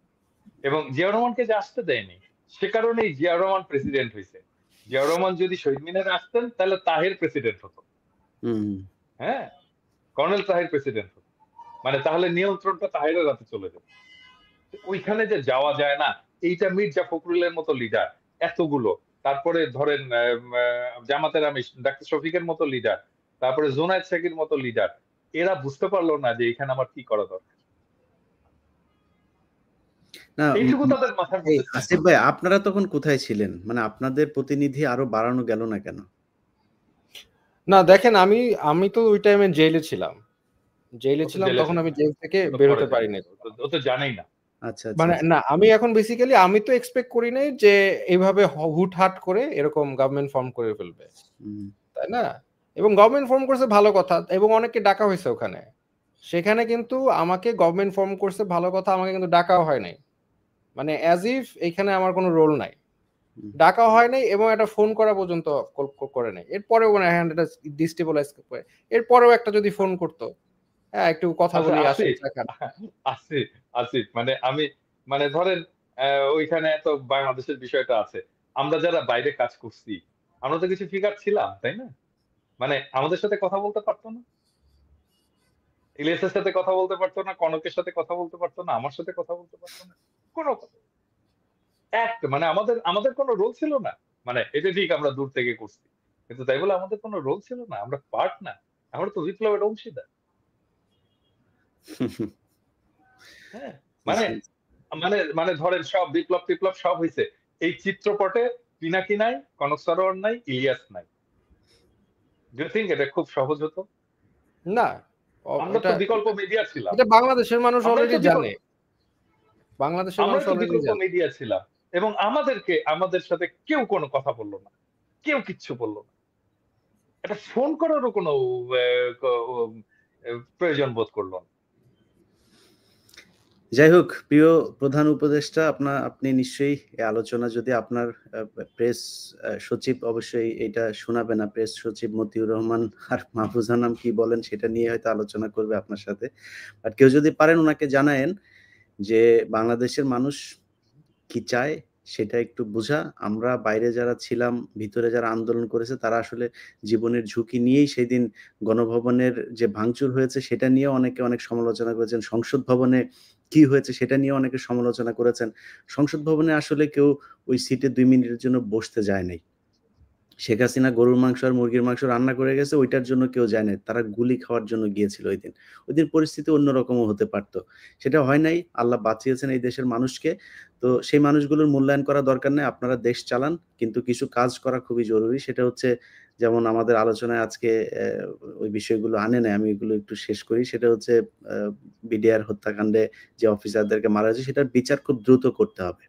Speaker 2: এবং জিয়াউর রহমানকে যে আসতে দেয়নি, সে কারণেই জিয়াউর রহমান প্রেসিডেন্ট হয়েছে। জিয়াউর রহমান যদি শহীদ মিনারে আসতেন, তাহলে তাহের প্রেসিডেন্ট হতো।
Speaker 1: হুম।
Speaker 2: হ্যাঁ, কর্নেল তাহের প্রেসিডেন্ট হতো, মানে তাহলে নিয়ন্ত্রণটা তাহেরের হাতে চলে যেত। ওইখানে যে যাওয়া যায় না, এইটা মির্জা ফখরুলের মতো লিডার এতগুলো, তারপরে ধরেন জামাতের আমি ডাক্তার শফিকের মতো লিডার, তারপরে জোনায়েদ সাকির মতো লিডার, এরা বুঝতে পারলো না যে এখানে আমার কি করা দরকার।
Speaker 1: না,
Speaker 2: এইটুকু তাদের মাথার মধ্যে ছিল
Speaker 1: আসিফ ভাই, আপনারা তখন কোথায় ছিলেন? মানে আপনাদের প্রতিনিধি আরো বাড়ানো গেল না কেন?
Speaker 3: না দেখেন, আমি আমি তো ওই টাইমে জেলে ছিলাম। জেলে ছিলাম, তখন আমি জেল থেকে বের হতে পারি নাই।
Speaker 2: ও তো জানেই না।
Speaker 1: আচ্ছা,
Speaker 3: মানে
Speaker 1: আচ্ছা।
Speaker 3: না, আমি এখন বেসিক্যালি আমি তো এক্সপেক্ট করি নাই যে এইভাবে হুটহাট করে এরকম গভর্নমেন্ট ফর্ম করে ফেলবে,
Speaker 1: হুম।
Speaker 3: তাই না? এবং গভর্নমেন্ট ফর্ম করছে ভালো কথা, এবং অনেককে ডাকা হয়েছে ওখানে। সেখানে কিন্তু আমাকে গভর্নমেন্ট ফর্ম করছে ভালো কথা, আমাকে কিন্তু ডাকাও হয় নাই। মানে অ্যাজ ইফ এখানে আমার কোনো রোল নাই, ডাকা হয় নাই, এবং একটা ফোন করা পর্যন্ত করে নাই। এরপরেও মানে হ্যান্ড এটা ডিস্টেবলাইজ করে, এরপরেও একটা যদি ফোন করতো, হ্যাঁ একটু কথা বলি, আসেন চা খান।
Speaker 2: আসিফ মানে আমি, মানে ধরেন ওইখানে তো বাংলাদেশের বিষয়টা আছে, আমরা যারা বাইরে কাজ করছি, আমরা তো কিছু ফিগার ছিলাম, তাই না? মানে আমাদের সাথে কথা বলতে পারতো না, ইলিয়াসের সাথে কথা বলতে পারতো না, কনকের সাথে কথা বলতে পারতো না, আমার সাথে কথা বলতে পারতো না, কোনো মানে আমাদের আমাদের কোনো রোল ছিল না। মানে এটা ঠিক, আমরা দূর থেকে করছি, কিন্তু তাই বলে আমাদের কোনো রোল ছিল না, আমরা পার্ট না, আমরা তো বিপ্লবের অংশীদার। হ্যাঁ, মানে মানে মানে ধরেন সব বিপ্লব টিপ্লব সব হয়েছে, এই চিত্রপটে পিনাকি নাই, কনক সরোয়ার নাই, ইলিয়াস নাই। ডু ইউ থিংক এটা খুব সহজ হতো?
Speaker 3: না,
Speaker 2: আমরা তো বিকল্প মিডিয়া ছিলাম,
Speaker 3: এটা বাংলাদেশের মানুষ অলরেডি জানে, বাংলাদেশের
Speaker 2: আমরা
Speaker 3: মানুষ
Speaker 2: তো
Speaker 3: অলরেডি
Speaker 2: বিকল্প
Speaker 3: জানে।
Speaker 2: মিডিয়া ছিলাম, এবং আমাদের সাথে কেউ কোনো কথা বললো না, কেউ কিচ্ছু বললো না, এটা ফোন করারও কোনো প্রয়োজন বোধ করলো না।
Speaker 1: যাই হোক, প্রিয় প্রধান উপদেষ্টা, আপনি নিশ্চয়ই এই আলোচনা যদি আপনার প্রেস সচিব অবশ্যই এটা শোনাবে না, প্রেস সচিব মতিউর রহমান আর মাহফুজ আনাম কি বলেন সেটা নিয়ে হয়তো আলোচনা করবে আপনার সাথে। বাট কেউ যদি পারেন ওনাকে জানায়েন যে বাংলাদেশের মানুষ কি চায় সেটা একটু বোঝা। আমরা বাইরে যারা ছিলাম, ভিতরে যারা আন্দোলন করেছে তারা আসলে জীবনের ঝুঁকি নিয়েই সেদিন গণভবনের যে ভাঙচুর হয়েছে সেটা নিয়েও অনেকে অনেক সমালোচনা করেছেন। সংসদ ভবনে কি হয়েছে সেটা নিয়েও অনেকে সমালোচনা করেছেন। সংসদ ভবনে আসলে কেউ ওই সিটে ২ মিনিটের জন্য বসতে যায় নাই। শেখ হাসিনা গরুর মাংস আর মুরগির মাংস রান্না করে গেছে, ওইটার জন্য কেউ যায় নাই। তারা গুলি খাওয়ার জন্য গিয়েছিল ঐদিন। ওইদিন পরিস্থিতি অন্যরকমও হতে পারত। সেটা হয় নাই। আল্লাহ বাঁচিয়েছেন এই দেশের মানুষকে। তো সেই মানুষগুলোর মূল্যায়ন করা দরকার নাই। আপনারা দেশ চালান। কিন্তু কিছু কাজ করা খুবই জরুরি। সেটা হচ্ছে যেমন আমাদের আলোচনায় আজকে ওই বিষয়গুলো আনে নাই। আমি এগুলো একটু শেষ করি। সেটা হচ্ছে আ বিডিআর হত্যাকাণ্ডে যে অফিসারদেরকে মারা হয়েছে সেটার বিচার খুব দ্রুত করতে হবে।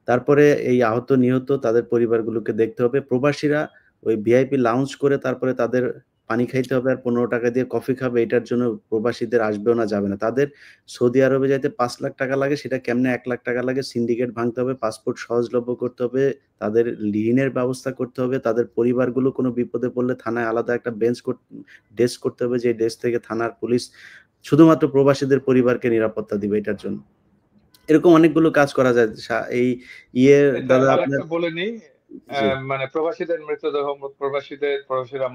Speaker 1: তারপরে এই আহত নিহত তাদের পরিবারগুলোকে দেখতে হবে। প্রবাসীরা ওই ভিআইপি লাউঞ্জ করে তারপরে তাদের পানি খাইতে হবে আর ৳১৫ দিয়ে কফি খাবে এটার জন্য প্রবাসীদের আসবেও না, যাবে না। তাদের সৌদি আরবে যাইতে ৳৫,০০,০০০ লাগে, সেটা কেমনে ৳১,০০,০০০ লাগে? সিন্ডিকেট ভাঙতে হবে, পাসপোর্ট সহজলভ্য করতে হবে, তাদের ঋণের ব্যবস্থা করতে হবে, তাদের পরিবারগুলো কোনো বিপদে পড়লে থানায় আলাদা একটা ডেস্ক করতে হবে, যে ডেস্ক থেকে থানার পুলিশ শুধুমাত্র প্রবাসীদের পরিবারকে নিরাপত্তা দিবে এটার জন্য। এরকম অনেকগুলো কাজ করা যায়। এই ইয়ে
Speaker 2: এটা
Speaker 1: দাদা আপনার
Speaker 2: আরেকটা বলে নিই,
Speaker 1: জি।
Speaker 2: মানে প্রবাসীরা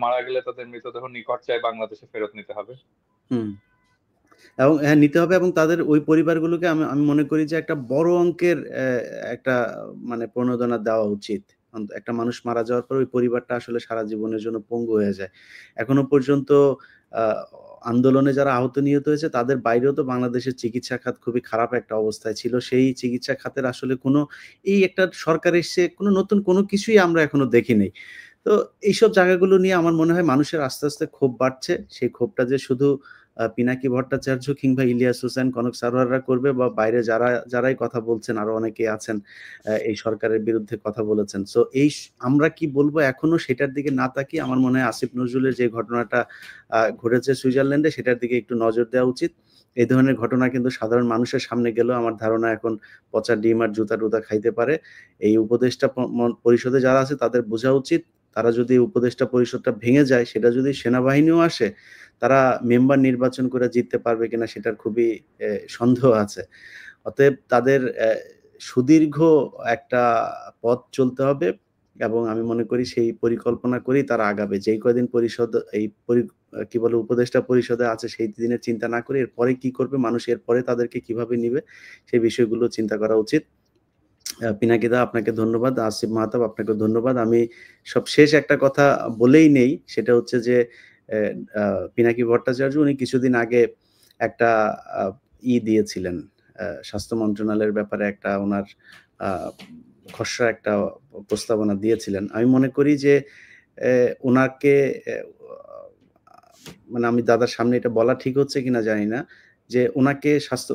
Speaker 2: মারা গেলে তাদের মৃতদেহ নিকট চায় বাংলাদেশে ফেরত নিতে হবে।
Speaker 1: হুম। এবং হ্যাঁ, নিতে হবে এবং তাদের ওই পরিবারগুলোকে আমি আমি মনে করি যে একটা বড় অঙ্কের একটা মানে প্রণোদনা দেওয়া উচিত। একটা মানুষ মারা যাওয়ার পর ওই পরিবারটা আসলে সারা জীবনের জন্য পঙ্গু হয়ে যায়। এখনো পর্যন্ত আ আন্দোলনে যারা আহত নিহত হয়েছে তাদের বাইরেও তো বাংলাদেশের চিকিৎসা খাত খুবই খারাপ একটা অবস্থায় ছিল। সেই চিকিৎসা খাতের আসলে কোনো এই একটা সরকার এসছে কোনো নতুন কোনো কিছুই আমরা এখনো দেখি নাই। তো এইসব জায়গাগুলো নিয়ে আমার মনে হয় মানুষের আস্তে, আস্তে ক্ষোভ বাড়ছে। সেই ক্ষোভটা যে শুধু পিনাকি ভট্টাচার্য কিংবা ইলিয়াস হোসেন, কনক সারোয়াররা করবে বা বাইরে যারাই কথা বলছেন আরো অনেকেই আছেন এই সরকারের বিরুদ্ধে কথা বলেছেন। সো আমরা কি বলবো এখনো সেটার দিকে না তাকিয়ে আমার মনে হয় আসিফ নজরুলের যে ঘটনাটা ঘটেছে সুইজারল্যান্ডে সেটার দিকে একটু নজর দেওয়া উচিত। এই ধরনের ঘটনা কিন্তু সাধারণ মানুষের সামনে গেলেও আমার ধারণা এখন পচা ডিম আর জুতা-টুতা খাইতে পারে। এই উপদেষ্টা পরিষদে যারা আছে তাদের বোঝা উচিত তারা যদি উপদেষ্টা পরিষদটা ভেঙে যায়, সেটা যদি সেনাবাহিনীও আসে, তারা মেম্বার নির্বাচন করে জিততে পারবে কিনা সেটার খুবই সন্দেহ আছে। অতএব তাদের সুদীর্ঘ একটা পথ চলতে হবে এবং আমি মনে করি সেই পরিকল্পনা করেই তারা আগাবে। যেই কয়দিন পরিষদ এই কি বলে উপদেষ্টা পরিষদে আছে সেই দিনের চিন্তা না করে এরপরে কি করবে মানুষ, এরপরে তাদেরকে কিভাবে নিবে সেই বিষয়গুলো চিন্তা করা উচিত। পিনাকি দা আপনাকে ধন্যবাদ। আসিফ মাহতাব আপনাকেও ধন্যবাদ। আমি সবশেষ একটা কথা বলেই নেই। সেটা হচ্ছে যে এ আ পিনাকি ভট্টাচার্য উনি কিছুদিন আগে একটা আ দিয়েছিলেন। স্বাস্থ্য মন্ত্রণালয়ের ব্যাপারে একটা উনার আ খসড়া একটা প্রস্তাবনা দিয়েছিলেন। আমি মনে করি যে উনাকে এ মানে আমি দাদার সামনে এটা বলা ঠিক হচ্ছে কিনা জানি না। যে উনাকে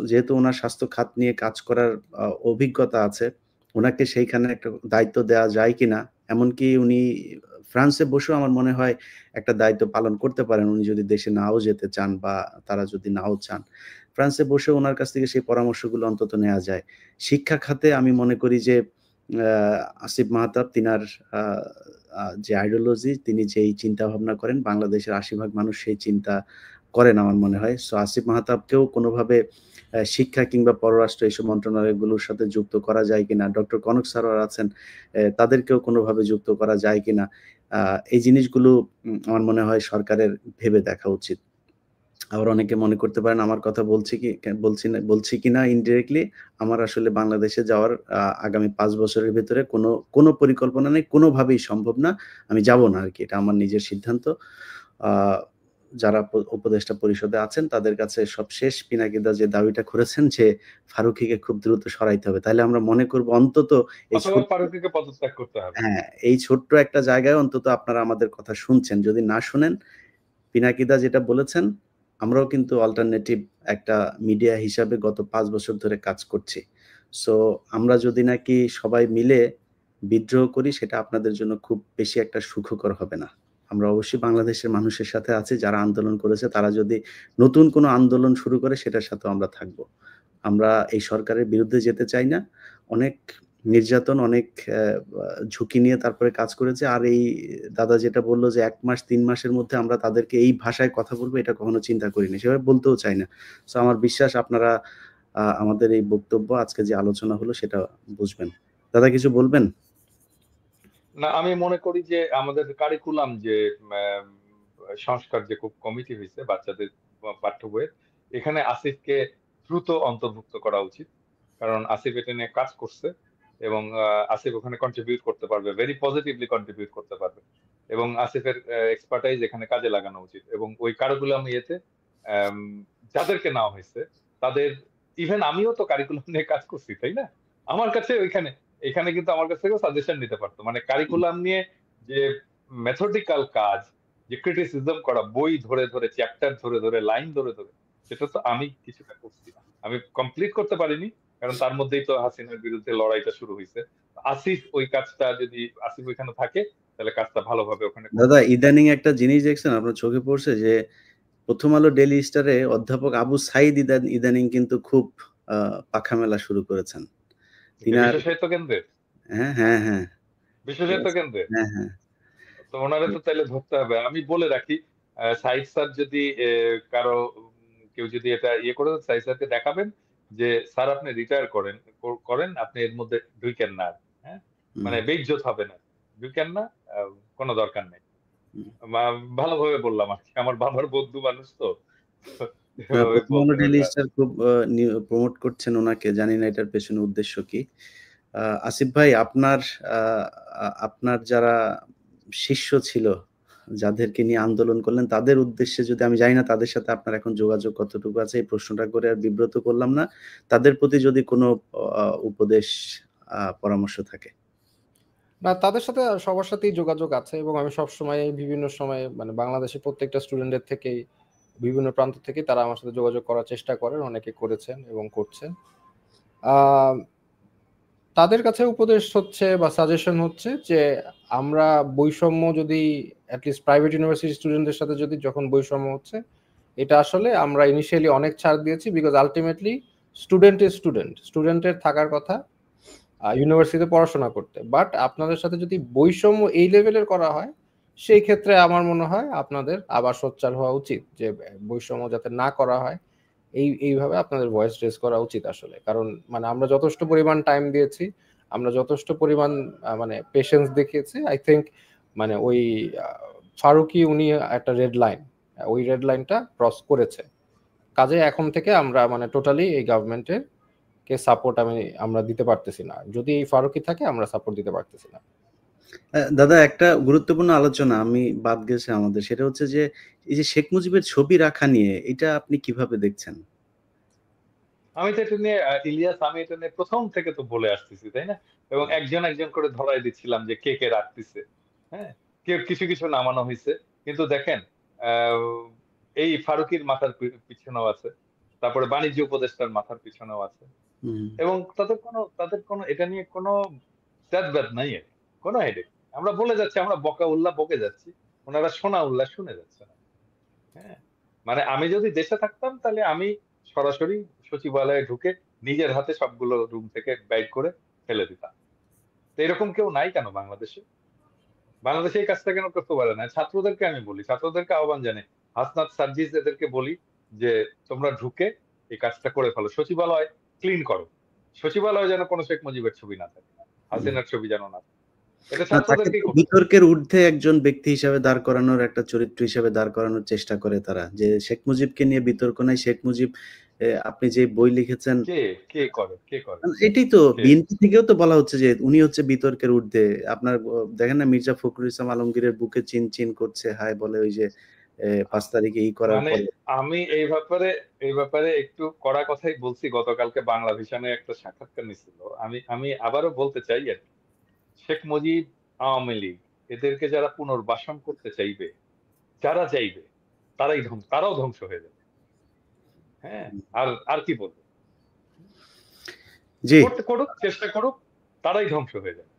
Speaker 1: যেহেতু উনার স্বাস্থ্য খাত নিয়ে কাজ করার অভিজ্ঞতা আছে, উনাকে সেইখানে একটা দায়িত্ব দেওয়া যায় কিনা? এমনকি উনি ফ্রান্সে বসেও আমার মনে হয় একটা দায়িত্ব পালন করতে পারেন উনি যদি দেশে নাও যেতে চান বা তারা যদি নাও চান। ফ্রান্সে বসেও উনার কাছ থেকে সেই পরামর্শগুলো অন্তত নেয়া যায়। শিক্ষা খাতে আমি মনে করি যে আ আসিফ মাহতাব তিনার আ আ যে আইডিওলজি তিনি যেই চিন্তাভাবনা করেন বাংলাদেশের ৮০ ভাগ মানুষ সেই চিন্তা করেন আমার মনে হয়। সো আসিফ মাহতাবকেও কোনোভাবে শিক্ষা কিংবা পররাষ্ট্র এইসব মন্ত্রণালয়গুলোর সাথে যুক্ত করা যায় কিনা? ডক্টর কনক সারোয়ার আছেন, তাদেরকেও কোনোভাবে যুক্ত করা যায় কিনা? আ এই জিনিসগুলো আমার মনে হয় সরকারের ভেবে দেখা উচিত। আবার অনেকে মনে করতে পারেন আমার কথা বলছি কিনা ইনডিরেক্টলি আমার আসলে বাংলাদেশে যাওয়ার আগামী ৫ বছরের ভেতরে কোনো পরিকল্পনা নেই। কোনোভাবেই সম্ভব না। আমি যাব না আরকি। এটা আমার নিজের সিদ্ধান্ত। আ যারা উপদেষ্টা পরিষদে আছেন তাদের কাছে সবশেষ পিনাকিদা যে দাবিটা করেছেন যে ফারুকীকে খুব দ্রুত সরাইতে হবে। তাইলে আমরা মনে করব অন্তত এই
Speaker 2: অথবা
Speaker 1: ছোট্ট
Speaker 2: ফারুকীকে পদত্যাগ করতে হবে।
Speaker 1: হ্যাঁ, এই ছোট্ট একটা জায়গায় অন্তত আপনারা আমাদের কথা শুনছেন। যদি না শুনেন পিনাকিদা যেটা বলেছেন, আমরাও কিন্তু অল্টারনেটিভ একটা মিডিয়া হিসাবে গত ৫ বছর ধরে কাজ করছি। সো আমরা যদি নাকি সবাই মিলে বিদ্রোহ করি সেটা আপনাদের জন্য খুব বেশি একটা সুখকর হবে না। আমরা অবশ্যই বাংলাদেশের মানুষের সাথে আছি যারা আন্দোলন করেছে তারা যদি নতুন কোনো আন্দোলন শুরু করে সেটার সাথেও আমরা থাকবো। আমরা এই সরকারের বিরুদ্ধে যেতে চাই না। অনেক নির্যাতন, অনেক অ্যা আ ঝুঁকি নিয়ে তারপরে কাজ করেছে। আর এই দাদা যেটা বলল যে ১ মাস ৩ মাসের মধ্যে আমরা তাদেরকে এই ভাষায় কথা বলবো এটা কখনো চিন্তা করিনি। সেভাবে বলতেও চাই না। সো আমার বিশ্বাস আপনারা আমাদের এই বক্তব্য আজকে যে আলোচনা হলো সেটা বুঝবেন। দাদা কিছু বলবেন?
Speaker 2: না, আমি মনে করি যে আমাদের কারিকুলাম যে সংস্কার যে কমিটি হয়েছে বাচ্চাদের পাঠ্য বইয়ের, এখানে আসিফকে দ্রুত অন্তর্ভুক্ত করা উচিত। কারণ আসিফ এটা নিয়ে কাজ করছে এবং আসিফ ওখানে কন্ট্রিবিউট করতে পারবে, ভেরি পজিটিভলি কন্ট্রিবিউট করতে পারবে, এবং আসিফের এক্সপার্টাইজ এখানে কাজে লাগানো উচিত। এবং ওই কারিকুলাম ইয়েতে আম, যাদেরকে নেওয়া হয়েছে তাদের, ইভেন আমিও তো কারিকুলাম নিয়ে কাজ করছি, তাই না? আমার কাছে ওইখানে এখানে কিন্তু আমার কাছ থেকেও সাজেশন নিতে পারতো, মানে কারিকুলাম নিয়ে যে মেথডিক্যাল কাজ, যে ক্রিটিসিজম করা, বই ধরে ধরে, চ্যাপ্টার ধরে ধরে, লাইন ধরে ধরে, সেটা তো আমি কিছুটা করছি না। আমি কমপ্লিট করতে পারিনি, কারণ তার মধ্যেই তো হাসিনার বিরুদ্ধে লড়াইটা শুরু হয়েছে। আসিফ ওই কাজটা, যদি আসিফ ওইখানে থাকে তাহলে কাজটা ভালোভাবে ওখানে করবে।
Speaker 1: দাদা ইদানিং একটা জিনিস দেখছেন, আপনার চোখে পড়ছে যে প্রথম আলো ডেইলি স্টারে অধ্যাপক আবু সাইদ ইদানিং কিন্তু খুব পাখা মেলা শুরু করেছেন। তিনার
Speaker 2: বিশ্ব সাহিত্য কেন্দ্রের,
Speaker 1: হ্যাঁ, হ্যাঁ, হ্যাঁ।
Speaker 2: বিশ্ব সাহিত্য কেন্দ্রের,
Speaker 1: হ্যাঁ, হ্যাঁ।
Speaker 2: তো ওনারে তো তাহলে ধরতে হবে। আমি বলে রাখি, সাইদ স্যার যদি কারো কেউ যদি এটা ইয়ে করে, সাইদ স্যারকে দেখাবেন যে স্যার আপনি রিটায়ার করেন, আপনি এর মধ্যে ঢুকেন না আর। হ্যাঁ,
Speaker 1: হুম,
Speaker 2: মানে বেইজ্জত হবে না, ঢুকেন না, কোনো দরকার নেই।
Speaker 1: হুম।
Speaker 2: ভালোভাবে বললাম আর কি, আমার বাবার বন্ধু মানুষ তো, এভাবে
Speaker 1: প্রথম আলো
Speaker 2: বলতে
Speaker 1: ডেইলি
Speaker 2: হবে আর।
Speaker 1: স্টার খুব প্রমোট করছেন ওনাকে, জানি না এটার পেছনে উদ্দেশ্য কি। আসিফ ভাই আপনার যারা শিষ্য ছিল, যাদেরকে নিয়ে আন্দোলন করলেন, তাদের উদ্দেশ্যে যদি, আমি জানি না তাদের সাথে আপনার এখন যোগাযোগ কতটুকু আছে, এই প্রশ্নটা করে আর বিব্রত করলাম না। তাদের প্রতি যদি কোনো উপদেশ পরামর্শ থাকে।
Speaker 3: না, তাদের সাথে সবার সাথেই যোগাযোগ আছে এবং আমি সবসময় বিভিন্ন সময়ে মানে বাংলাদেশের প্রত্যেকটা স্টুডেন্টের থেকেই বিভিন্ন প্রান্ত থেকে তারা আমার সাথে যোগাযোগ করার চেষ্টা করেন, অনেকে করেছেন এবং করছেন। আহ, তাদের কাছে উপদেশ হচ্ছে বা সাজেশন হচ্ছে যে আমরা বৈষম্য যদি অ্যাটলিস্ট প্রাইভেট ইউনিভার্সিটি স্টুডেন্টদের সাথে যদি যখন বৈষম্য হচ্ছে, এটা আসলে আমরা ইনিশিয়ালি অনেক ছাড় দিয়েছি, বিকজ আলটিমেটলি স্টুডেন্ট ইজ স্টুডেন্টের থাকার কথা ইউনিভার্সিটিতে পড়াশোনা করতে, বাট আপনাদের সাথে যদি বৈষম্য এই লেভেলের করা হয়, সেই ক্ষেত্রে আমার মনে হয় আপনাদের আবার সোচ্চার হওয়া উচিত যে বৈষম্য যাতে না করা হয়। এইভাবে আপনাদের ভয়েস রেজ করা উচিত আসলে, কারণ মানে আমরা যথেষ্ট পরিমাণ টাইম দিয়েছি, আমরা যথেষ্ট পরিমাণ মানে পেশেন্স দেখিয়েছি। আই থিঙ্ক মানে ওই ফারুকি উনি একটা রেড লাইন, ওই রেড লাইনটা ক্রস করেছে। কাজে এখন থেকে আমরা মানে টোটালি এই গভর্নমেন্টের কে সাপোর্ট আমরা দিতে পারতেছি না, যদি এই ফারুকি থাকে আমরা সাপোর্ট দিতে পারতেছি না।
Speaker 1: দাদা একটা গুরুত্বপূর্ণ আলোচনা আমি বাদ গেছে আমাদের, সেটা হচ্ছে যে এই যে শেখ মুজিবের ছবি রাখা নিয়ে, এটা আপনি কিভাবে দেখছেন?
Speaker 2: আমি তো এটা নিয়ে ইলিয়াস, আমি এটা নিয়ে প্রথম থেকে তো বলে আসতেছি, তাই না? এবং একজন একজন করে ধরাই দিচ্ছিলাম যে কে কে রাখতেছে। হ্যাঁ, কেউ কিছু কিছু নামানো হয়েছে, কিন্তু দেখেন আহ, এই ফারুকির মাথার পিছনেও আছে, তারপরে বাণিজ্য উপদেষ্টার মাথার পিছনেও আছে,
Speaker 1: হুম।
Speaker 2: এবং তাদের কোনো এটা নিয়ে কোনো ব্যাদ নাই, এর কোনো হেডেক। আমরা বলে যাচ্ছি, আমরা বকা উল্লাহ বকে যাচ্ছি, ওনারা শোনা উল্লাহ শুনে যাচ্ছে না। হ্যাঁ, মানে আমি যদি দেশে থাকতাম তাহলে আমি সরাসরি সচিবালয়ে ঢুকে নিজের হাতে সবগুলো রুম থেকে বাইর করে ফেলে দিতাম। তো এরকম কেউ নাই কেন বাংলাদেশে? বাংলাদেশে এই কাজটা কেন করতে পারে না? ছাত্রদেরকে আমি বলি, ছাত্রদেরকে আহ্বান জানাই, হাসনাত সার্জিস এদেরকে বলি যে তোমরা ঢুকে এই কাজটা করে ফেলো, সচিবালয় ক্লিন করো, সচিবালয়ে যেন কোনো শেখ মুজিবের ছবি না থাকে, হাসিনার ছবি যেন না থাকে। এটা
Speaker 1: না, তাকে
Speaker 2: ছাত্রদেরকেই
Speaker 1: তো
Speaker 2: করতে হবে।
Speaker 1: বিতর্কের ঊর্ধ্বে একজন ব্যক্তি হিসাবে দাঁড় করানোর, একটা চরিত্র হিসাবে দাঁড় করানোর চেষ্টা করে তারা, যে শেখ মুজিবকে নিয়ে বিতর্ক নাই, শেখ মুজিব আপনি যে বই লিখেছেন,
Speaker 2: কে কে করে, কে করে,
Speaker 1: এটাই তো
Speaker 2: কে?
Speaker 1: বিএনপি থেকেও তো বলা হচ্ছে যে উনি হচ্ছে বিতর্কের ঊর্ধ্বে। আপনার দেখেন না, মির্জা ফখরুল ইসলাম আলমগীরের বুকে চিন চিন করছে, হায় বলে ওই যে 5 তারিখে করার
Speaker 2: মানে
Speaker 1: পরে।
Speaker 2: আমি এই ব্যাপারে একটু কড়া কথাই বলছি, গতকালকে বাংলা ভিশনে একটা সাক্ষাৎকার নিছিল। আমি আমি আবারও বলতে চাই আর কি, শেখ মুজিব, আওয়ামী লীগ, এদেরকে যারা পুনর্বাসন করতে চাইবে, যারা চাইবে, তারাও ধ্বংস হয়ে যাবে। হ্যাঁ, আর আর কি বলবো?
Speaker 1: জি,
Speaker 2: করতে করুক, চেষ্টা করুক, তারাই ধ্বংস হয়ে যাবে।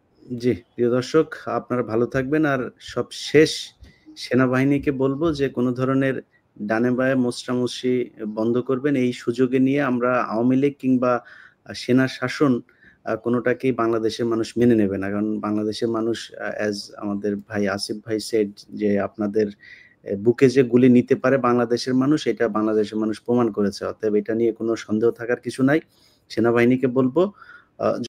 Speaker 1: জি, প্রিয় দর্শক, আপনারা ভালো থাকবেন। আর সবশেষ সেনাবাহিনীকে বলবো যে কোনো ধরনের ডানে বাঁয়ে মোচড়ামুচড়ি বন্ধ করবেন। এই সুযোগে নিয়ে আমরা আওয়ামী লীগ কিংবা সেনা শাসন কোনোটাকেই বাংলাদেশের মানুষ মেনে নেবে না। কারণ বাংলাদেশের মানুষ, অ্যাজ আমাদের ভাই আসিফ ভাই সেড, যে আপনাদের বুকে যে গুলি নিতে পারে বাংলাদেশের মানুষ, এটা বাংলাদেশের মানুষ প্রমাণ করেছে। অতএব এটা নিয়ে কোনো সন্দেহ থাকার কিছু নাই। সেনাবাহিনীকে বলবো